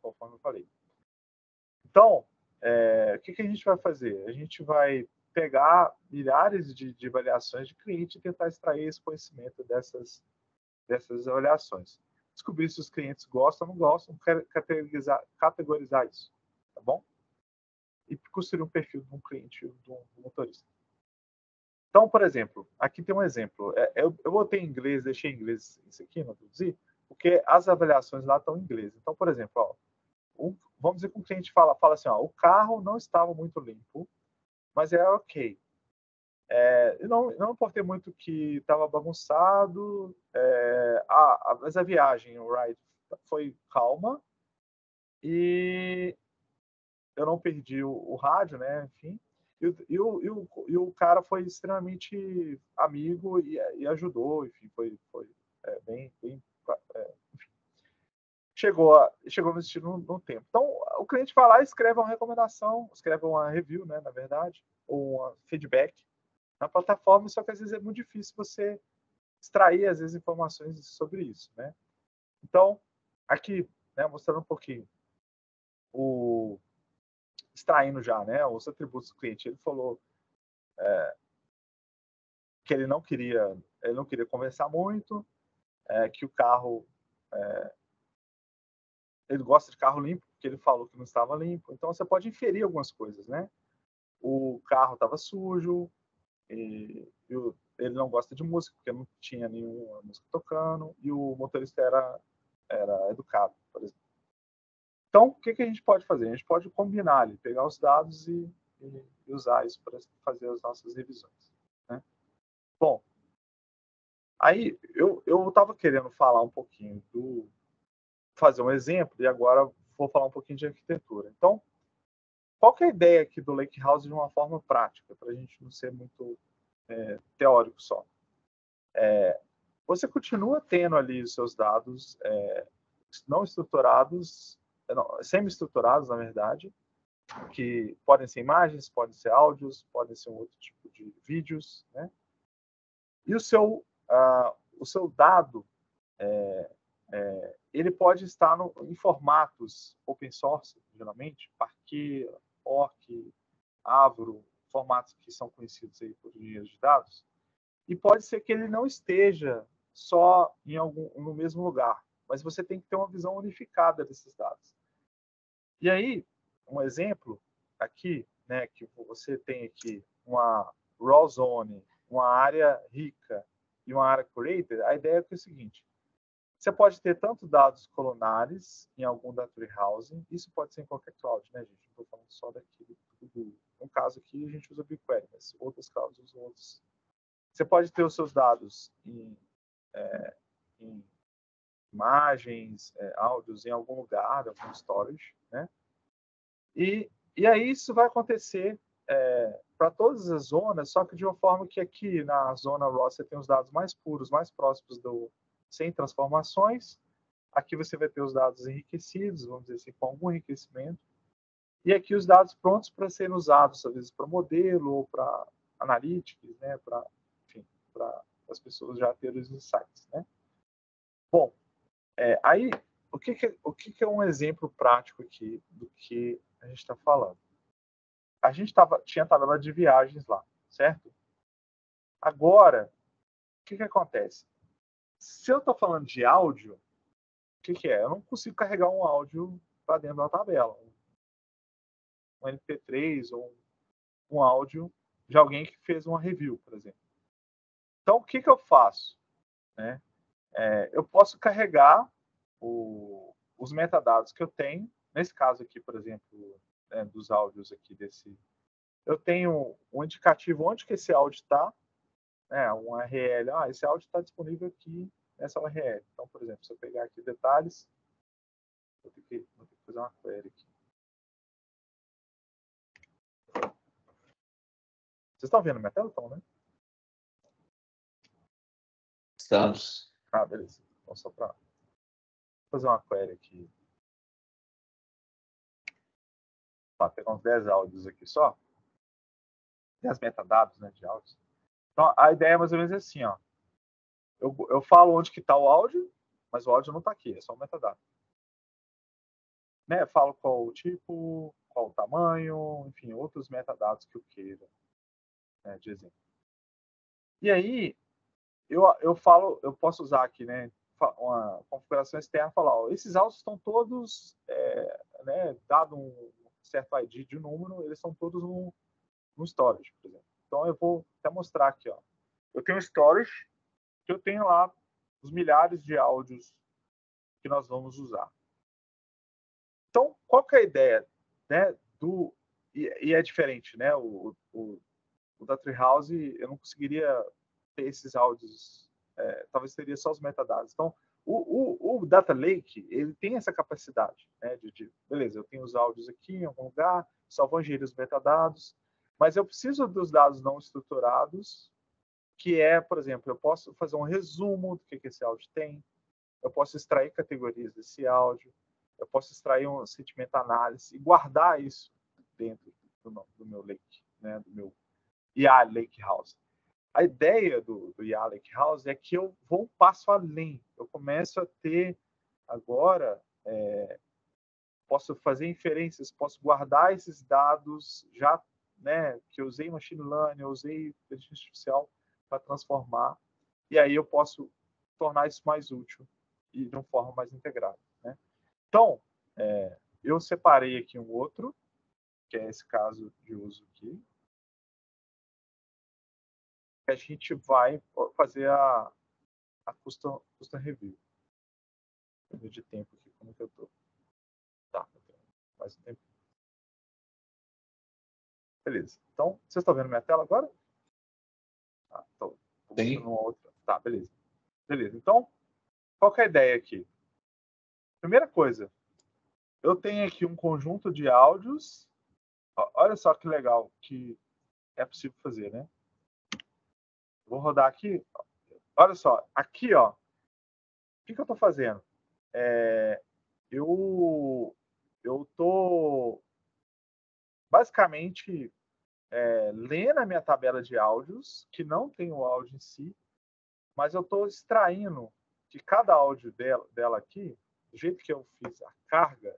conforme eu falei. Então, o que a gente vai fazer? A gente vai pegar milhares de avaliações de cliente e tentar extrair esse conhecimento dessas avaliações. Descobrir se os clientes gostam ou não gostam, categorizar isso, tá bom? E construir um perfil de um cliente, de um motorista. Então, por exemplo, aqui tem um exemplo. Eu botei em inglês, deixei em inglês isso aqui, não traduzi, porque as avaliações lá estão em inglês. Então, por exemplo, vamos dizer que um cliente fala assim, o carro não estava muito limpo, mas é ok. Não importei muito que estava bagunçado, mas a viagem, o ride, foi calma e eu não perdi o rádio, né? Enfim, e o cara foi extremamente amigo e ajudou, enfim, foi bem enfim, chegou no destino no tempo. Então, o cliente vai lá e escreve uma recomendação, escreve uma review, né, na verdade, ou um feedback na plataforma, só que às vezes é muito difícil você extrair, às vezes, informações sobre isso, né? Então, aqui, né, mostrando um pouquinho, extraindo já, né, os atributos do cliente. Ele falou que ele não queria conversar muito, que o carro, ele gosta de carro limpo, porque ele falou que não estava limpo. Então, você pode inferir algumas coisas, né? O carro estava sujo, ele não gosta de música, porque não tinha nenhuma música tocando, e o motorista era educado, por exemplo. Então, o que a gente pode fazer? A gente pode combinar ali, pegar os dados e usar isso para fazer as nossas revisões, né? Bom, aí eu estava querendo falar um pouquinho fazer um exemplo, e agora vou falar um pouquinho de arquitetura. Então, qual que é a ideia aqui do Lakehouse de uma forma prática, para a gente não ser muito teórico só? Você continua tendo ali os seus dados não estruturados, semi-estruturados, na verdade, que podem ser imagens, podem ser áudios, podem ser um outro tipo de vídeos, né? E o seu dado, ele pode estar em formatos open source, geralmente, Parquet, Orc, Avro, formatos que são conhecidos aí por engenheiros de dados, e pode ser que ele não esteja só no mesmo lugar, mas você tem que ter uma visão unificada desses dados. E aí, um exemplo aqui, né, que você tem aqui uma raw zone, uma área rica e uma área curated, a ideia é o seguinte: você pode ter tanto dados colunares em algum data warehousing, isso pode ser em qualquer cloud, né, gente? Não estou falando só daqui do Google. No caso aqui, a gente usa BigQuery, mas outras clouds usam outros. Você pode ter os seus dados em imagens, áudios em algum lugar, algum storage, né? E aí isso vai acontecer para todas as zonas, só que de uma forma que aqui na zona RAW você tem os dados mais puros, mais próximos sem transformações. Aqui você vai ter os dados enriquecidos, vamos dizer assim, com algum enriquecimento. E aqui os dados prontos para serem usados, às vezes, para modelo ou para analytics, né? Para as pessoas já terem os insights, né? Bom, aí, o que é um exemplo prático aqui do que a gente está falando? A gente tinha tabela de viagens lá, certo? Agora, o que acontece? Se eu estou falando de áudio, o que é? Eu não consigo carregar um áudio para dentro da tabela. Um MP3 ou um áudio de alguém que fez uma review, por exemplo. Então, o que eu faço? Né? Eu posso carregar os metadados que eu tenho. Nesse caso aqui, por exemplo, dos áudios aqui eu tenho um indicativo onde que esse áudio está, um URL. Esse áudio está disponível aqui nessa URL. Então, por exemplo, se eu pegar aqui detalhes, vou ter que fazer uma query aqui. Vocês estão vendo minha tela, né? Estamos. Beleza. Então, só para fazer uma query aqui. Vou pegar uns 10 áudios aqui só. 10 metadados, né, de áudios. Então, a ideia é mais ou menos assim, ó. Eu falo onde que está o áudio, mas o áudio não está aqui, é só um metadado. Né? Falo qual o tipo, qual o tamanho, enfim, outros metadados que eu queira, né, de exemplo. E aí, eu posso usar aqui, né, uma configuração externa, falar, ó, esses áudios estão todos, né, dado um certo ID de número, eles estão todos no storage, por exemplo. Então, eu vou até mostrar aqui, ó. Eu tenho storage, que eu tenho lá os milhares de áudios que nós vamos usar. Então, qual que é a ideia, né, e é diferente, né, o da Treehouse, eu não conseguiria ter esses áudios, talvez teria só os metadados. Então, o Data Lake, ele tem essa capacidade, né, beleza, eu tenho os áudios aqui em algum lugar, só vou ingerir os metadados, mas eu preciso dos dados não estruturados, que por exemplo, eu posso fazer um resumo do que esse áudio tem, eu posso extrair categorias desse áudio, eu posso extrair um sentimento análise e guardar isso dentro do meu lake, né, do meu IA Lakehouse. A ideia do IA Lakehouse é que eu vou um passo além. Eu começo a ter agora, posso fazer inferências, posso guardar esses dados já, né, que eu usei machine learning, eu usei inteligência artificial para transformar, e aí eu posso tornar isso mais útil e de uma forma mais integrada, né? Então, eu separei aqui um outro, que é esse caso de uso aqui. A gente vai fazer a custom review. De tempo aqui, como que eu tô? Tá, mais um tempo. Beleza. Então, vocês estão vendo minha tela agora? Tô mostrando uma outra. Tá, beleza. Beleza. Então, qual que é a ideia aqui? Primeira coisa, eu tenho aqui um conjunto de áudios. Olha só que legal que é possível fazer, né? Vou rodar aqui. Olha só, aqui, ó. O que eu estou fazendo? Eu estou basicamente lendo a minha tabela de áudios, que não tem o áudio em si, mas eu estou extraindo de cada áudio dela aqui, do jeito que eu fiz a carga.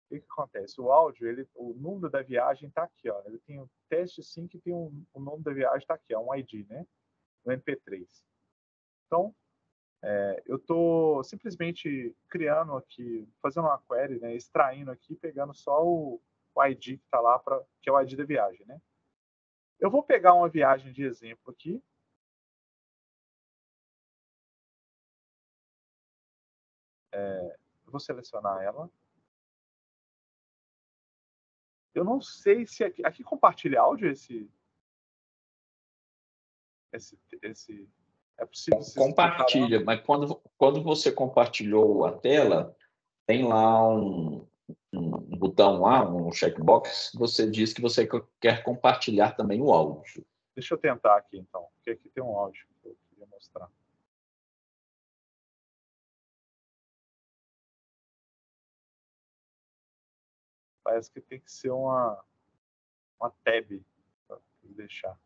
O que acontece? O áudio, o número da viagem está aqui, ó. Ele tem um teste sim que tem o número da viagem está aqui, é um ID, né? No MP3. Então, eu estou simplesmente criando aqui, fazendo uma query, né? Extraindo aqui, pegando só o ID que está lá, que é o ID da viagem, né? Eu vou pegar uma viagem de exemplo aqui. Eu vou selecionar ela. Eu não sei se aqui compartilha áudio esse é possível compartilha, mas quando você compartilhou a tela, tem lá um botão lá, um checkbox, você diz que você quer compartilhar também o áudio. Deixa eu tentar aqui, então, porque aqui tem um áudio que eu queria mostrar. Parece que tem que ser uma tab para deixar.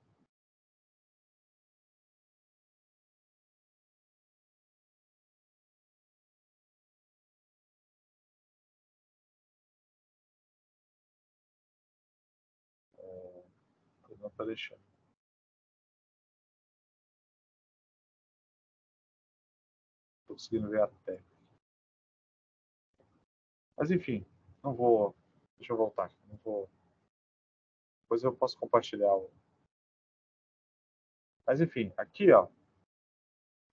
Não está deixando. Estou conseguindo ver a tab. Mas enfim, não vou. Deixa eu voltar aqui. Não vou. Depois eu posso compartilhar o. Mas enfim, aqui, ó.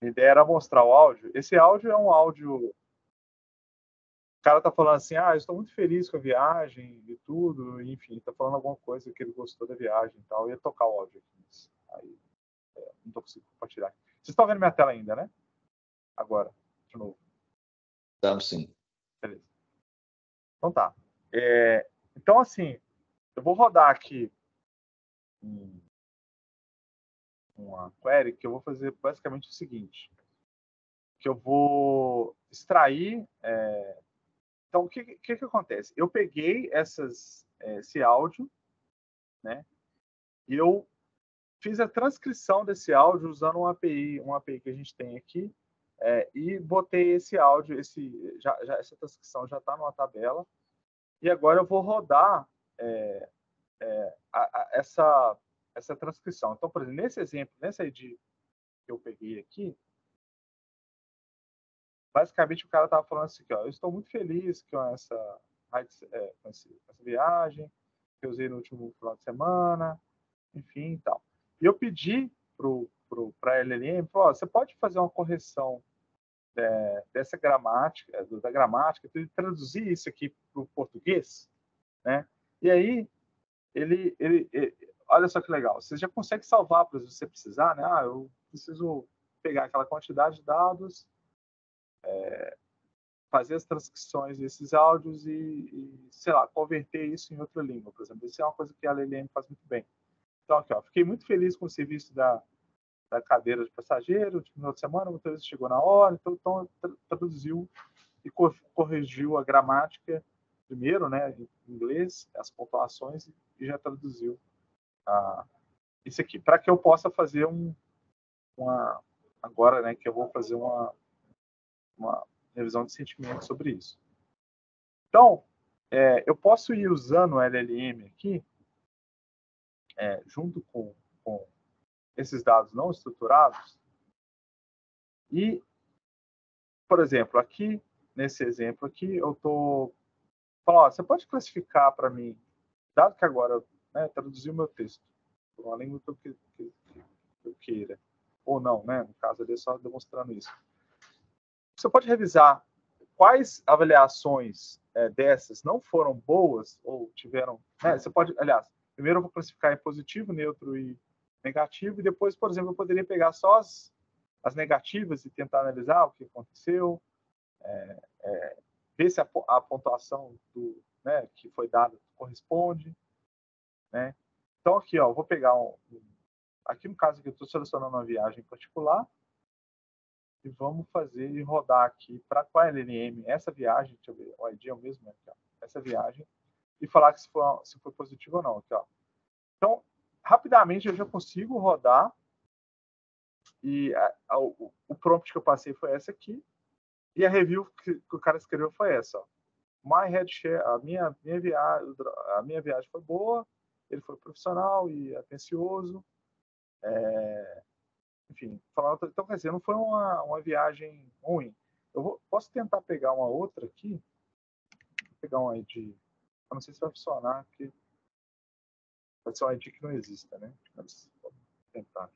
A ideia era mostrar o áudio. Esse áudio é um áudio. O cara tá falando assim, eu estou muito feliz com a viagem e tudo, enfim, tá falando alguma coisa que ele gostou da viagem e tal. Eu ia tocar o áudio aqui. Aí, não tô conseguindo compartilhar. Vocês estão vendo minha tela ainda, né? Agora, de novo. Estamos sim. Beleza. Então tá. Então, assim, eu vou rodar aqui uma query que eu vou fazer basicamente o seguinte, que eu vou extrair. Então, o que acontece? Eu peguei esse áudio, né? E eu fiz a transcrição desse áudio usando uma API que a gente tem aqui, e botei esse áudio, essa transcrição já está numa tabela, e agora eu vou rodar essa transcrição. Então, por exemplo, nesse exemplo, nessa ID que eu peguei aqui, basicamente o cara estava falando assim, ó, eu estou muito feliz com essa viagem que eu usei no último final de semana, enfim e tal. E eu pedi para a LLM, você pode fazer uma correção dessa gramática, da gramática, traduzir isso aqui para o português, né? E aí ele olha só que legal, você já consegue salvar para você precisar, né? Eu preciso pegar aquela quantidade de dados, fazer as transcrições desses áudios e, sei lá, converter isso em outra língua, por exemplo. Isso é uma coisa que a LLM faz muito bem. Então, aqui, ó, fiquei muito feliz com o serviço da cadeira de passageiro, no final de semana, o motorista chegou na hora, então traduziu e corrigiu a gramática primeiro, né, em inglês, as pontuações, e já traduziu isso aqui, para que eu possa fazer agora, né, que eu vou fazer uma revisão de sentimento sobre isso. Então, eu posso ir usando o LLM aqui, junto com esses dados não estruturados, e, por exemplo, aqui, nesse exemplo aqui, eu estou falando, você pode classificar para mim, dado que agora traduziu o meu texto, por uma língua que eu queira, ou não, né? No caso ali, só demonstrando isso. Você pode revisar quais avaliações dessas não foram boas ou tiveram, né, você pode, aliás, primeiro eu vou classificar em positivo, neutro e negativo, e depois, por exemplo, eu poderia pegar só as negativas e tentar analisar o que aconteceu, ver se a pontuação né, que foi dada corresponde, né? Então aqui, ó, eu vou pegar aqui no caso que eu estou selecionando uma viagem particular e vamos fazer e rodar aqui para qual LLM essa viagem, deixa eu ver, o ID é o mesmo, aqui, ó, essa viagem, e falar que se foi positivo ou não, aqui, ó. Então, rapidamente eu já consigo rodar e o prompt que eu passei foi essa aqui e a review que o cara escreveu foi essa, ó. My head share, a minha viagem foi boa, ele foi profissional e atencioso, enfim, falando, então quer dizer, não foi uma viagem ruim. Posso tentar pegar uma outra aqui, vou pegar um ID, eu não sei se vai funcionar, porque pode ser um ID que não exista, né? Mas vou tentar.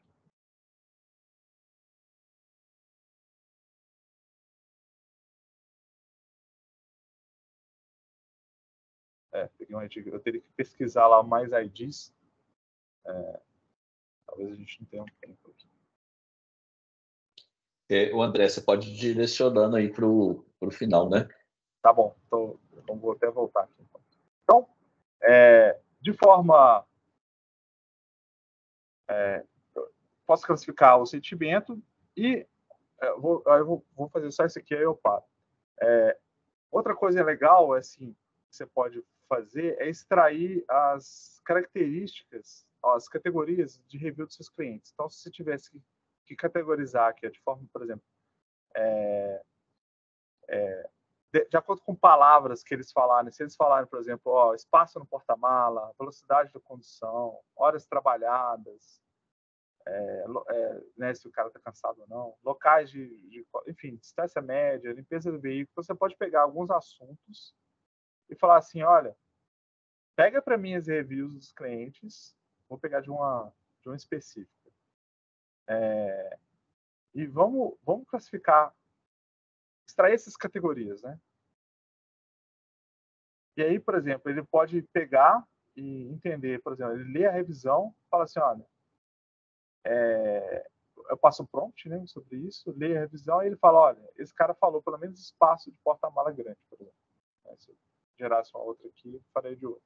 Peguei um ID, eu teria que pesquisar lá mais IDs, talvez a gente não tenha um tempo aqui. O André, você pode ir direcionando aí para o final, né? Tá bom, então vou até voltar aqui. Então, de forma... posso classificar o sentimento e eu vou fazer só isso aqui, aí eu paro. Outra coisa legal, assim, que você pode fazer é extrair as características, as categorias de review dos seus clientes. Então, se você tivesse que categorizar aqui de forma, por exemplo, de acordo com palavras que eles falarem, se eles falarem, por exemplo, espaço no porta-mala, velocidade da condução, horas trabalhadas, né, se o cara está cansado ou não, locais enfim, distância média, limpeza do veículo, você pode pegar alguns assuntos e falar assim, olha, pega para mim as reviews dos clientes, vou pegar de uma específica, e vamos classificar, extrair essas categorias, né? E aí, por exemplo, ele pode pegar e entender, por exemplo, ele lê a revisão, fala assim, olha, eu passo um prompt, né, sobre isso, lê a revisão e ele fala, olha, esse cara falou pelo menos espaço de porta-mala grande, por exemplo. Se eu gerasse uma outra aqui, eu farei de outra.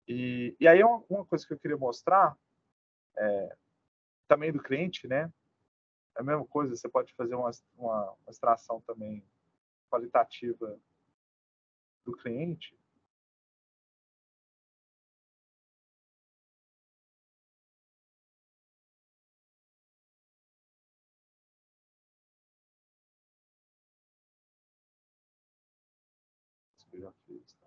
E aí uma coisa que eu queria mostrar também do cliente, né? É a mesma coisa, você pode fazer uma extração também qualitativa do cliente. Isso que eu já fiz, tá?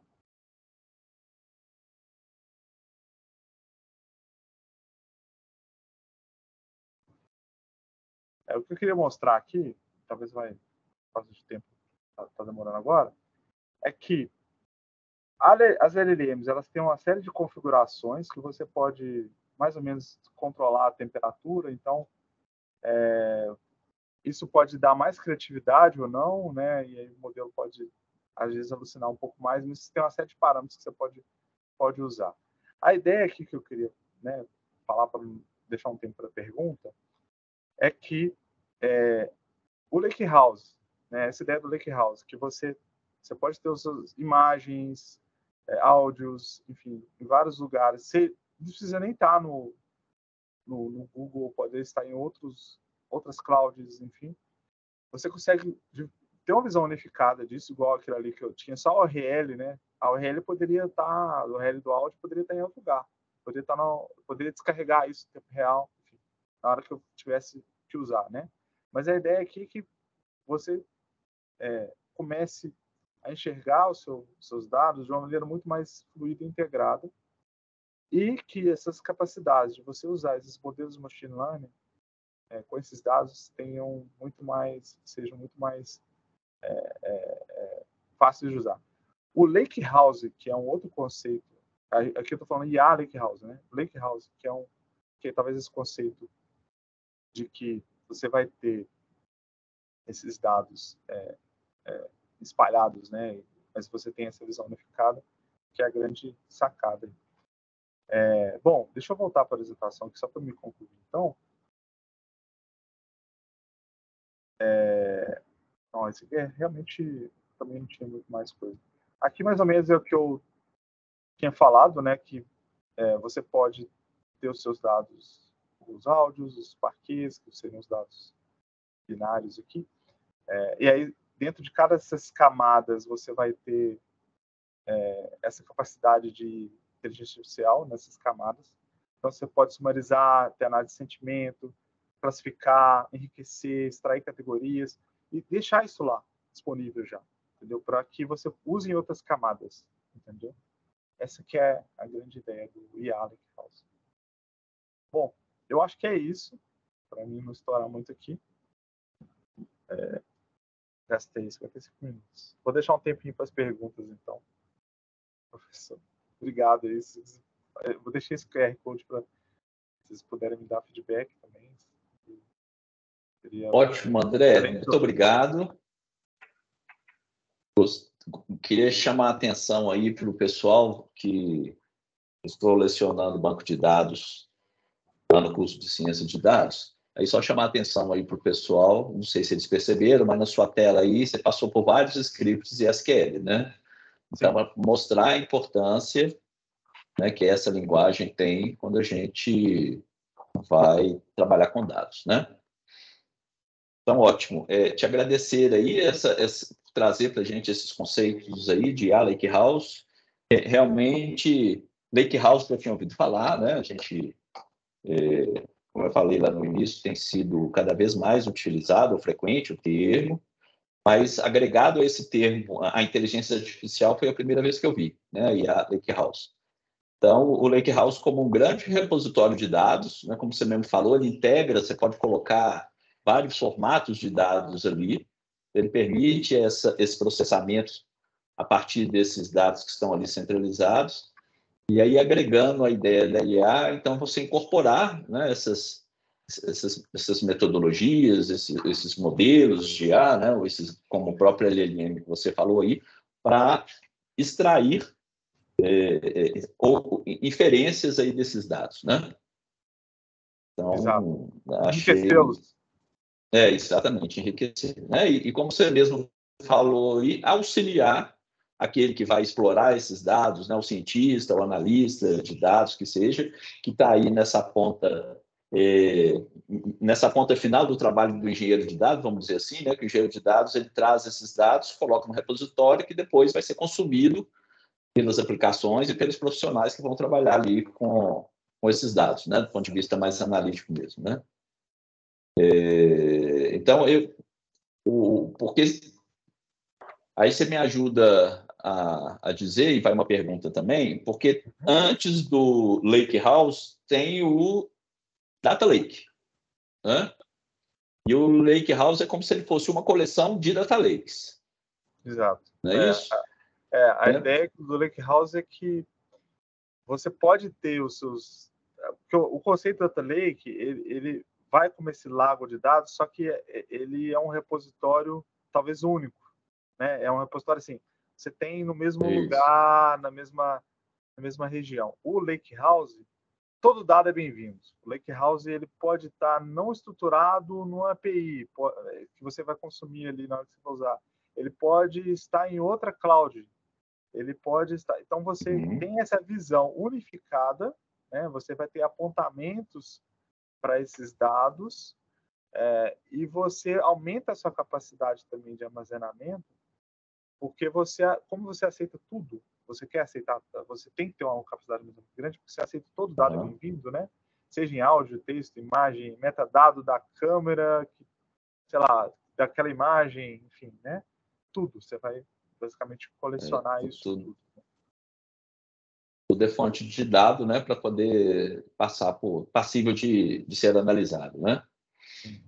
O que eu queria mostrar aqui, talvez vai, por causa de tempo, tá demorando agora, é que as LLMs, elas têm uma série de configurações que você pode mais ou menos controlar a temperatura, então isso pode dar mais criatividade ou não, né? E aí o modelo pode às vezes alucinar um pouco mais, mas tem uma série de parâmetros que você pode usar. A ideia aqui que eu queria, né, falar para deixar um tempo para a pergunta é que o Lakehouse, né, essa ideia do Lakehouse, que você pode ter as suas imagens, áudios, enfim, em vários lugares. Você não precisa nem estar no Google, pode estar em outras clouds, enfim. Você consegue ter uma visão unificada disso, igual aquilo ali que eu tinha, só a URL, né? A URL poderia estar, a URL do áudio poderia estar em outro lugar. Poderia descarregar isso em tempo real, enfim, na hora que eu tivesse que usar, né? Mas a ideia aqui é que você comece a enxergar os seus dados de uma maneira muito mais fluida e integrada e que essas capacidades de você usar esses modelos de machine learning com esses dados sejam muito mais fáceis de usar. O Lakehouse, que é um outro conceito, aqui eu estou falando IA Lakehouse, né? Lakehouse, que é talvez esse conceito de que você vai ter esses dados em espalhados, né? Mas você tem essa visão unificada, que é a grande sacada. Bom, deixa eu voltar para a apresentação aqui, só para me concluir. Então, não, esse aqui realmente também não tinha muito mais coisa. Aqui, mais ou menos, é o que eu tinha falado, né? Que você pode ter os seus dados, os áudios, os parquês, que seriam os dados binários aqui. E aí, dentro de cada dessas camadas, você vai ter essa capacidade de inteligência artificial nessas camadas. Então, você pode sumarizar, ter análise de sentimento, classificar, enriquecer, extrair categorias e deixar isso lá disponível já, entendeu? Para que você use em outras camadas, entendeu? Essa que é a grande ideia do IA Lakehouse. Bom, eu acho que é isso, para mim não estourar muito aqui. Gastei 55 minutos. Vou deixar um tempinho para as perguntas, então. Professor, obrigado. Vou deixar esse QR Code para vocês puderem me dar feedback também. Ótimo, André. Muito obrigado. Queria chamar a atenção aí para o pessoal que estou lecionando banco de dados lá no curso de ciência de dados. Aí só chamar a atenção aí para o pessoal, não sei se eles perceberam, mas na sua tela aí você passou por vários scripts e SQL, né? Então, para mostrar a importância, né, que essa linguagem tem quando a gente vai trabalhar com dados, né? Então, ótimo. Te agradecer aí, trazer para a gente esses conceitos aí de IA Lakehouse. Realmente, Lakehouse eu tinha ouvido falar, né? A gente, como eu falei lá no início, tem sido cada vez mais utilizado, frequente o termo, mas agregado a esse termo, a inteligência artificial foi a primeira vez que eu vi, né? IA Lakehouse. Então, o Lakehouse como um grande repositório de dados, né? Como você mesmo falou, ele integra, você pode colocar vários formatos de dados ali, ele permite esse processamento a partir desses dados que estão ali centralizados, e aí agregando a ideia da IA, então você incorporar, né, essas metodologias, esses modelos de IA, né, como o próprio LLM que você falou aí, para extrair ou inferências aí desses dados, né? Então, exato. achei... Enriquecê-los. Exatamente, enriquecer, né? E como você mesmo falou, e auxiliar aquele que vai explorar esses dados, né? O cientista, o analista de dados, que seja, que está aí nessa ponta final do trabalho do engenheiro de dados, vamos dizer assim, né? Que o engenheiro de dados ele traz esses dados, coloca no repositório que depois vai ser consumido pelas aplicações e pelos profissionais que vão trabalhar ali com esses dados, né? Do ponto de vista mais analítico mesmo, né? Então, porque aí você me ajuda a dizer, e vai uma pergunta também, porque antes do Lakehouse tem o Data Lake, né? E o Lakehouse é como se ele fosse uma coleção de Data Lakes. Exato. Não é isso? A ideia do Lakehouse é que você pode ter os seus... Porque o conceito do Data Lake, ele vai como esse lago de dados, só que ele é um repositório talvez único, né? É um repositório assim, você tem no mesmo lugar, na mesma região. O Lakehouse, todo dado é bem-vindo. O Lakehouse ele pode estar não estruturado numa API que você vai consumir ali na hora que você vai usar. Ele pode estar em outra cloud. Ele pode estar... Então, você tem essa visão unificada, né? Você vai ter apontamentos para esses dados e você aumenta a sua capacidade também de armazenamento, porque como você aceita tudo, você quer aceitar, você tem que ter uma capacidade muito grande, porque você aceita todo dado bem-vindo, né? Seja em áudio, texto, imagem, metadado da câmera, sei lá, daquela imagem, enfim, né? Tudo, você vai basicamente colecionar isso tudo. Tudo é fonte de dado, né, para poder passar por passível de ser analisado, né? Sim.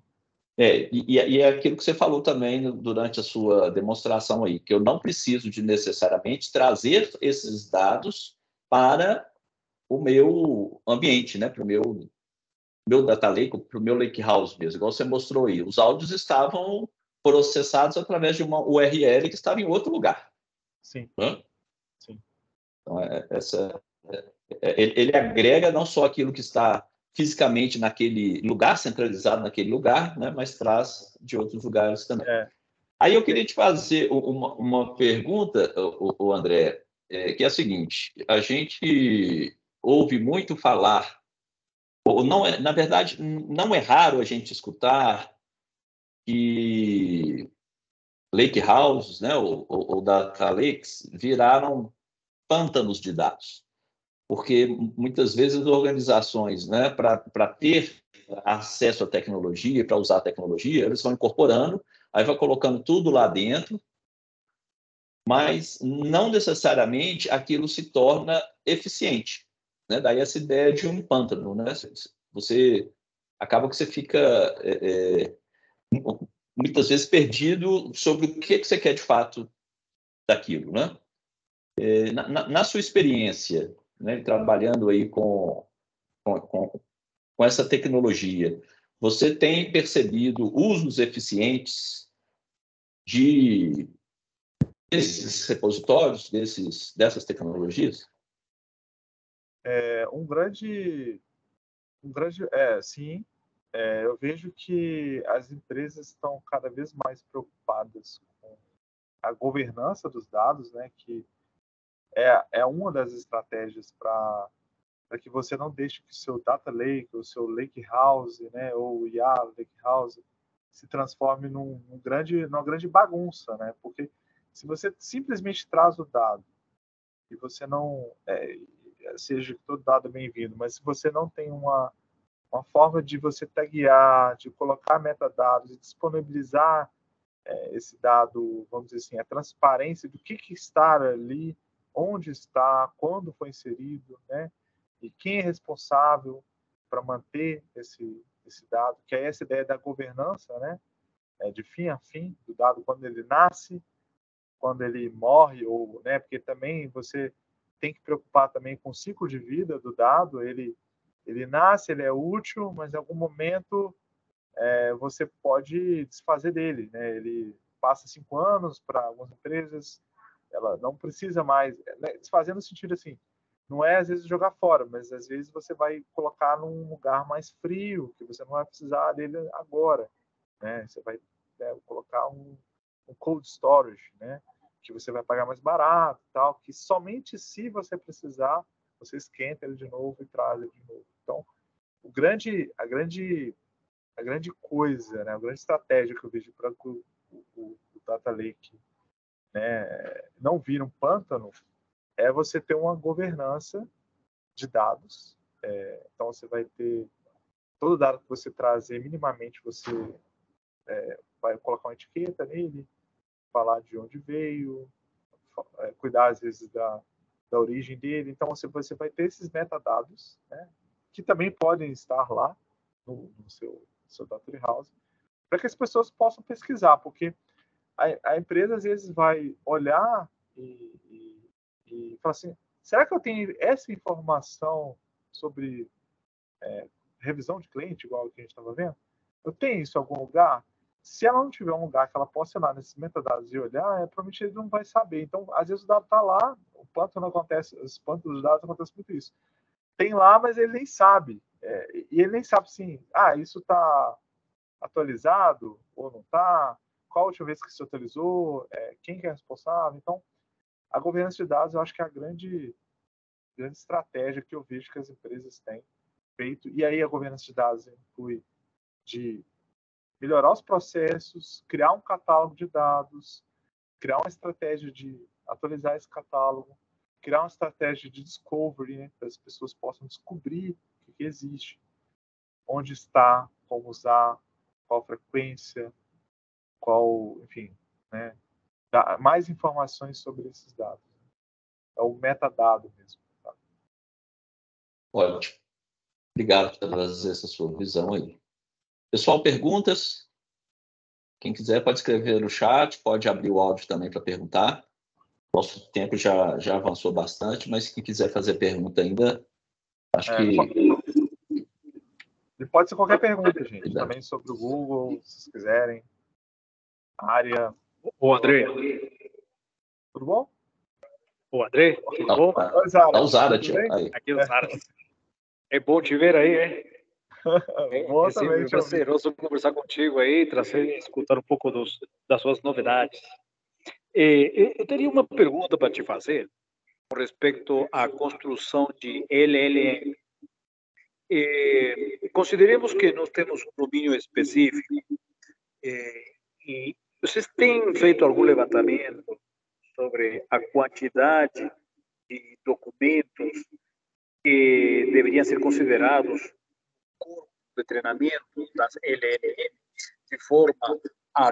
E é aquilo que você falou também durante a sua demonstração aí, que eu não preciso de necessariamente trazer esses dados para o meu ambiente, né, para o meu data lake, para o meu lakehouse mesmo, igual você mostrou aí. Os áudios estavam processados através de uma URL que estava em outro lugar. Sim. Né? Sim. Então, ele agrega não só aquilo que está fisicamente naquele lugar, centralizado naquele lugar, né, mas traz de outros lugares também. Aí eu queria te fazer uma pergunta, o André, que é a seguinte: a gente ouve muito falar, ou não é, na verdade, não é raro a gente escutar que lake houses, né, ou data lakes viraram pântanos de dados, porque muitas vezes organizações, né, para ter acesso à tecnologia, para usar a tecnologia, eles vão incorporando, aí vai colocando tudo lá dentro, mas não necessariamente aquilo se torna eficiente, né? Daí essa ideia de um pântano, né? Você acaba que você fica muitas vezes perdido sobre o que você quer de fato daquilo, né? Na sua experiência, né, trabalhando aí com essa tecnologia, você tem percebido usos eficientes desses repositórios, dessas tecnologias? Sim. Eu vejo que as empresas estão cada vez mais preocupadas com a governança dos dados, né, que é uma das estratégias para que você não deixe que o seu data lake, o seu lake house, né, ou o IA lake house, se transforme numa grande bagunça, né? Porque se você simplesmente traz o dado e você não seja todo dado bem-vindo, mas se você não tem uma forma de você taguear, de colocar metadados e disponibilizar esse dado, vamos dizer assim, a transparência do que está ali, onde está, quando foi inserido, né? E quem é responsável para manter esse dado, que é essa ideia da governança, né? De fim a fim do dado, quando ele nasce, quando ele morre, ou, né? Porque também você tem que preocupar também com o ciclo de vida do dado. Ele nasce, ele é útil, mas em algum momento você pode desfazer dele, né? Ele passa 5 anos para algumas empresas, ela não precisa mais, né? Desfazer no sentido assim, não é às vezes jogar fora, mas às vezes você vai colocar num lugar mais frio, que você não vai precisar dele agora, né? Você vai colocar um cold storage, né? Que você vai pagar mais barato, tal, que somente se você precisar, você esquenta ele de novo e traz ele de novo. Então, a grande coisa, né, a grande estratégia que eu vejo para o Data Lake, né, não vir um pântano é você ter uma governança de dados. Então, você vai ter todo dado que você trazer, minimamente você vai colocar uma etiqueta nele, falar de onde veio, cuidar, às vezes, da origem dele. Então, você vai ter esses metadados, né, que também podem estar lá no seu Data Warehouse, para que as pessoas possam pesquisar, porque a empresa às vezes vai olhar e falar assim, será que eu tenho essa informação sobre revisão de cliente, igual o que a gente estava vendo? Eu tenho isso em algum lugar? Se ela não tiver um lugar que ela possa ir lá nesses metadados e olhar, provavelmente ele não vai saber. Então, às vezes o dado está lá, o pântano não acontece, os pântanos dos dados acontece muito isso. Tem lá, mas ele nem sabe. E ele nem sabe assim, isso está atualizado ou não está, qual a última vez que se atualizou, quem que é responsável. Então, a governança de dados, eu acho que é a grande estratégia que eu vejo que as empresas têm feito. E aí a governança de dados inclui de melhorar os processos, criar um catálogo de dados, criar uma estratégia de atualizar esse catálogo, criar uma estratégia de discovery, né, para as pessoas possam descobrir o que existe, onde está, como usar, qual frequência, enfim, né, mais informações sobre esses dados. É o metadado mesmo. Tá? Ótimo. Obrigado por trazer essa sua visão aí. Pessoal, perguntas? Quem quiser pode escrever no chat, pode abrir o áudio também para perguntar. Nosso tempo já avançou bastante, mas quem quiser fazer pergunta ainda, acho que... E pode ser qualquer pergunta, gente. Também sobre o Google, se vocês quiserem. área. O André. Tudo bom? O André, tudo bom? Oi, Zara. Tá usada, Tudo tia. bem? Aí. Aqui é o Sara. É bom te ver aí, é? Boa É também, sempre prazeroso conversar contigo aí, escutar um pouco das suas novidades. Eu teria uma pergunta para te fazer com respeito à construção de LLM. Consideremos que nós temos um domínio específico e vocês têm feito algum levantamento sobre a quantidade de documentos que deveriam ser considerados curso de treinamento das LLM de forma a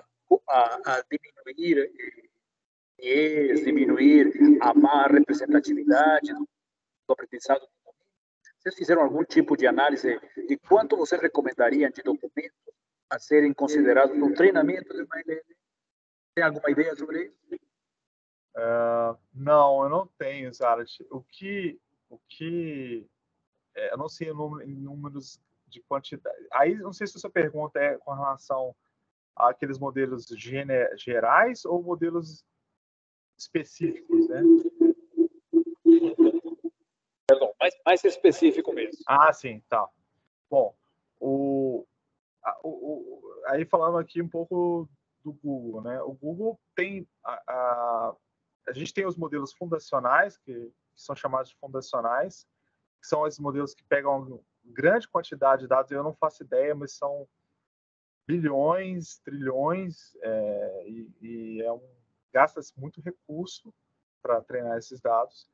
diminuir diminuir a má representatividade do aprendizado. Vocês fizeram algum tipo de análise de quanto você recomendaria de documentos a serem considerados no treinamento de uma LLM? Tem alguma ideia sobre isso? Não, eu não tenho, Zara. Eu não sei em números de quantidade. Aí, não sei se a sua pergunta é com relação àqueles modelos gerais ou modelos específicos, né? Perdão, mais específico mesmo. Ah, sim, tá. Bom, aí falando aqui um pouco do Google, né? O Google tem a gente tem os modelos fundacionais, que são chamados de fundacionais, que são esses modelos que pegam uma grande quantidade de dados, eu não faço ideia, mas são bilhões, trilhões, gasta-se muito recurso para treinar esses dados.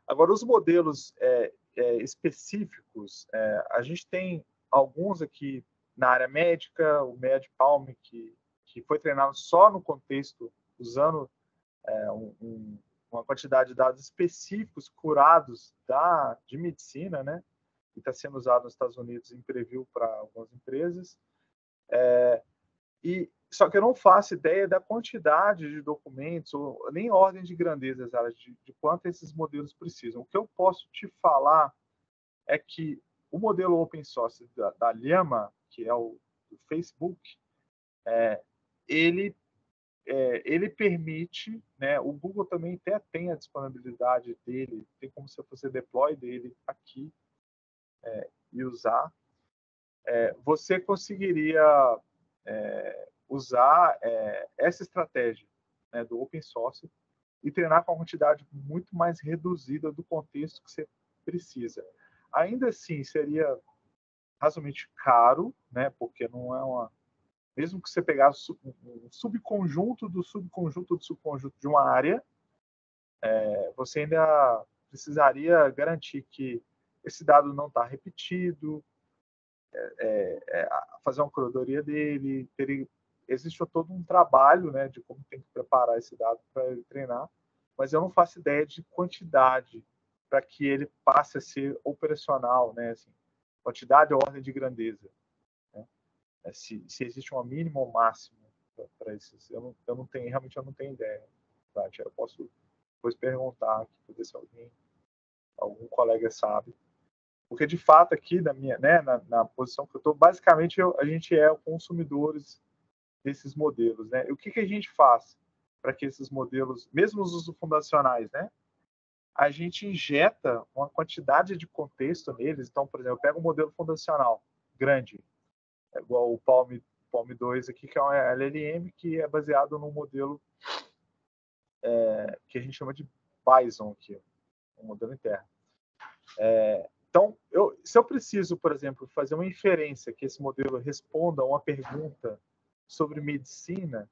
Agora, os modelos específicos, a gente tem alguns aqui na área médica, o MedPalm, que foi treinado só no contexto, usando uma quantidade de dados específicos curados de medicina, né? E está sendo usado nos Estados Unidos em preview para algumas empresas. Só que eu não faço ideia da quantidade de documentos, ou nem ordem de grandeza, de quanto esses modelos precisam. O que eu posso te falar é que o modelo open source da Llama, que é o do Facebook, ele permite, né, o Google também até tem a disponibilidade dele, tem como você fazer deploy dele aqui e usar. Você conseguiria usar essa estratégia, né, do open source e treinar com uma quantidade muito mais reduzida do contexto que você precisa. Ainda assim, seria razoavelmente caro, né, porque não é uma... Mesmo que você pegasse um subconjunto do subconjunto do subconjunto de uma área, você ainda precisaria garantir que esse dado não está repetido, fazer uma curadoria dele, existe todo um trabalho, né, de como tem que preparar esse dado para ele treinar, mas eu não faço ideia de quantidade para que ele passe a ser operacional, né, assim, quantidade ou ordem de grandeza, né? Se existe uma mínima ou máxima para esses, eu não tenho, realmente eu não tenho ideia, tá? Eu posso depois perguntar aqui para ver se algum colega sabe. Porque, de fato, aqui na posição que eu estou, basicamente, a gente é consumidores desses modelos, né? E o que a gente faz para que esses modelos, mesmo os usos fundacionais, né? A gente injeta uma quantidade de contexto neles. Então, por exemplo, eu pego um modelo fundacional grande, igual o Palm 2 aqui, que é um LLM que é baseado num modelo que a gente chama de Bison aqui, um modelo interno. Então, se eu preciso, por exemplo, fazer uma inferência que esse modelo responda a uma pergunta sobre medicina,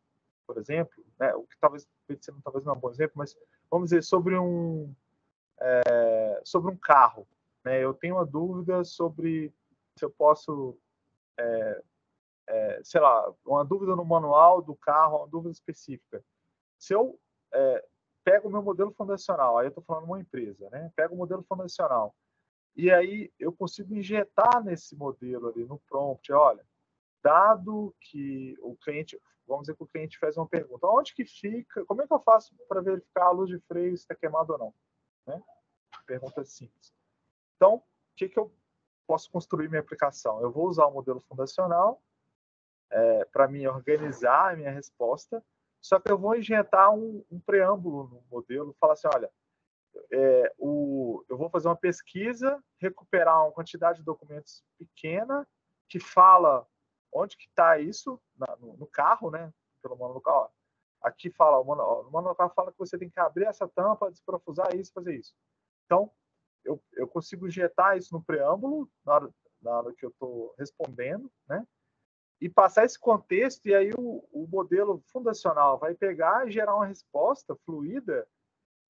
por exemplo, né, o que talvez medicina talvez não é um bom exemplo, mas vamos dizer sobre um carro, né? Eu tenho uma dúvida sobre se eu posso, sei lá, uma dúvida no manual do carro, uma dúvida específica. Se eu pego o meu modelo fundacional, aí eu estou falando de uma empresa, né? Pego o modelo fundacional e aí eu consigo injetar nesse modelo ali no prompt, olha, dado que o cliente, vamos dizer que o cliente faz uma pergunta, onde que fica, como é que eu faço para verificar a luz de freio se está queimada ou não? Né? Pergunta simples. Então, o que eu posso construir minha aplicação? Eu vou usar o modelo fundacional para mim organizar a minha resposta, só que eu vou injetar um preâmbulo no modelo, falar assim, olha, eu vou fazer uma pesquisa, recuperar uma quantidade de documentos pequena que fala onde que está isso no carro, né? Pelo manual do carro. Aqui fala, no manual do carro fala que você tem que abrir essa tampa, desprofusar isso, fazer isso. Então, eu consigo injetar isso no preâmbulo na hora que eu estou respondendo, né? E passar esse contexto, e aí o modelo fundacional vai pegar e gerar uma resposta fluida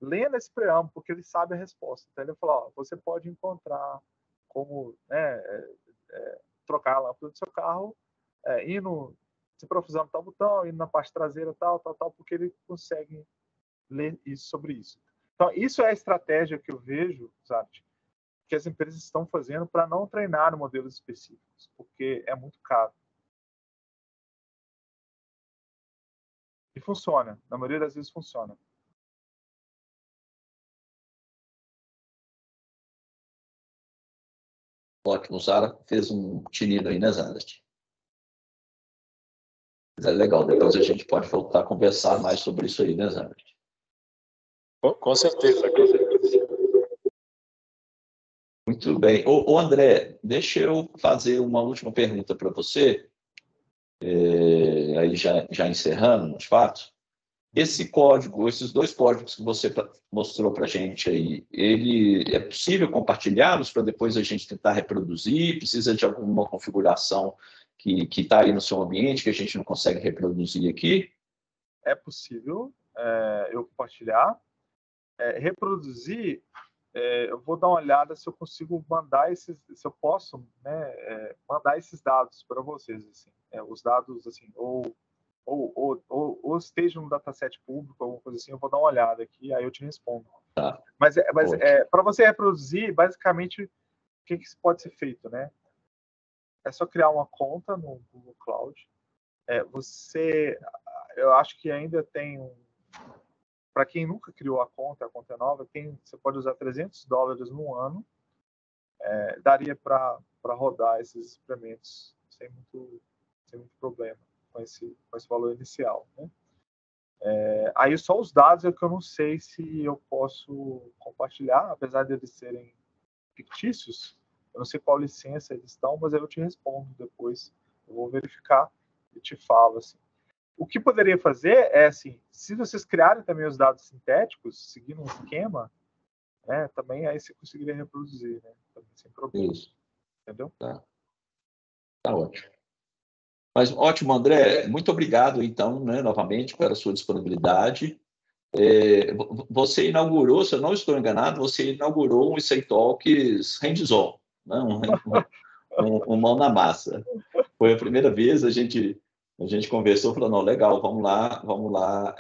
lendo esse preâmbulo, porque ele sabe a resposta. Então ele vai falar, você pode encontrar como, né, trocar a lâmpada do seu carro, indo, se profusando tal botão, indo na parte traseira tal, porque ele consegue ler isso sobre isso. Então isso é a estratégia que eu vejo, sabe, que as empresas estão fazendo para não treinar modelos específicos, porque é muito caro. E funciona, na maioria das vezes funciona. Ótimo, Zara fez um tinido aí, né, Zara? É legal, depois a gente pode voltar a conversar mais sobre isso aí, né, Zara? Com certeza. Muito bem. Ô André, deixa eu fazer uma última pergunta para você, aí já encerrando, de fato. Esse código, esses dois códigos que você mostrou para a gente aí, ele é possível compartilhá-los para depois a gente tentar reproduzir? Precisa de alguma configuração que está aí no seu ambiente que a gente não consegue reproduzir aqui? É possível eu compartilhar. Reproduzir, eu vou dar uma olhada se eu consigo mandar se eu posso, né, mandar esses dados para vocês, assim, os dados, assim, ou esteja no dataset público, alguma coisa assim, eu vou dar uma olhada aqui, aí eu te respondo. Tá. Mas para você reproduzir, basicamente, o que pode ser feito, né? É só criar uma conta no Google Cloud. Eu acho que ainda tem para quem nunca criou a conta é nova, você pode usar $300 no ano, daria para rodar esses experimentos sem muito problema com esse valor inicial, né? Aí só os dados é que eu não sei se eu posso compartilhar, apesar de eles serem fictícios, eu não sei qual licença eles estão, mas aí eu te respondo depois, eu vou verificar e te falo, assim. O que poderia fazer é, assim, se vocês criarem também os dados sintéticos, seguindo um esquema, né, também aí você conseguiria reproduzir, né, também, sem problema. Isso. Entendeu? Tá ótimo. Mas ótimo, André. Muito obrigado, então, né, novamente, pela sua disponibilidade. Você inaugurou, se eu não estou enganado, você inaugurou um Stay Talks hands-on, né? um mão na massa. Foi a primeira vez, a gente conversou, falou, não, legal, vamos lá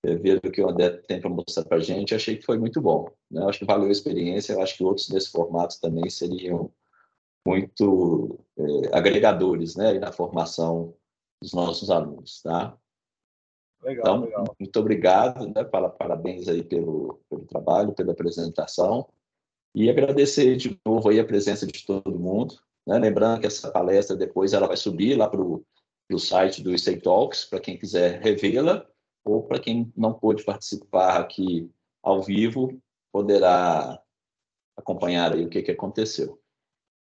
ver o que o André tem para mostrar para a gente. Achei que foi muito bom, né? Acho que valeu a experiência, eu acho que outros desse formato também seriam muito agregadores, né, na formação dos nossos alunos, tá? Legal, Então, legal. muito obrigado, né, parabéns aí pelo trabalho, pela apresentação, e agradecer de novo aí a presença de todo mundo, né? Lembrando que essa palestra depois ela vai subir lá para o site do Stay Talks, para quem quiser revê-la, ou para quem não pôde participar aqui ao vivo, poderá acompanhar aí o que aconteceu.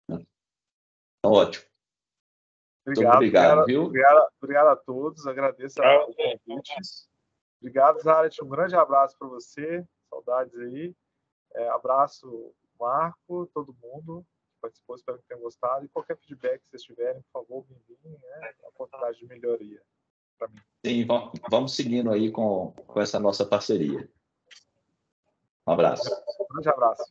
Né? Então, ótimo. Obrigado, viu? Obrigado a todos, agradeço o convite. Obrigado, Zaret, um grande abraço para você, saudades aí. Abraço, Marco, todo mundo que participou, espero que tenham gostado. E qualquer feedback que vocês tiverem, por favor, me enviem, né? É uma oportunidade de melhoria para mim. Sim, vamos seguindo aí com essa nossa parceria. Um abraço. Um grande abraço.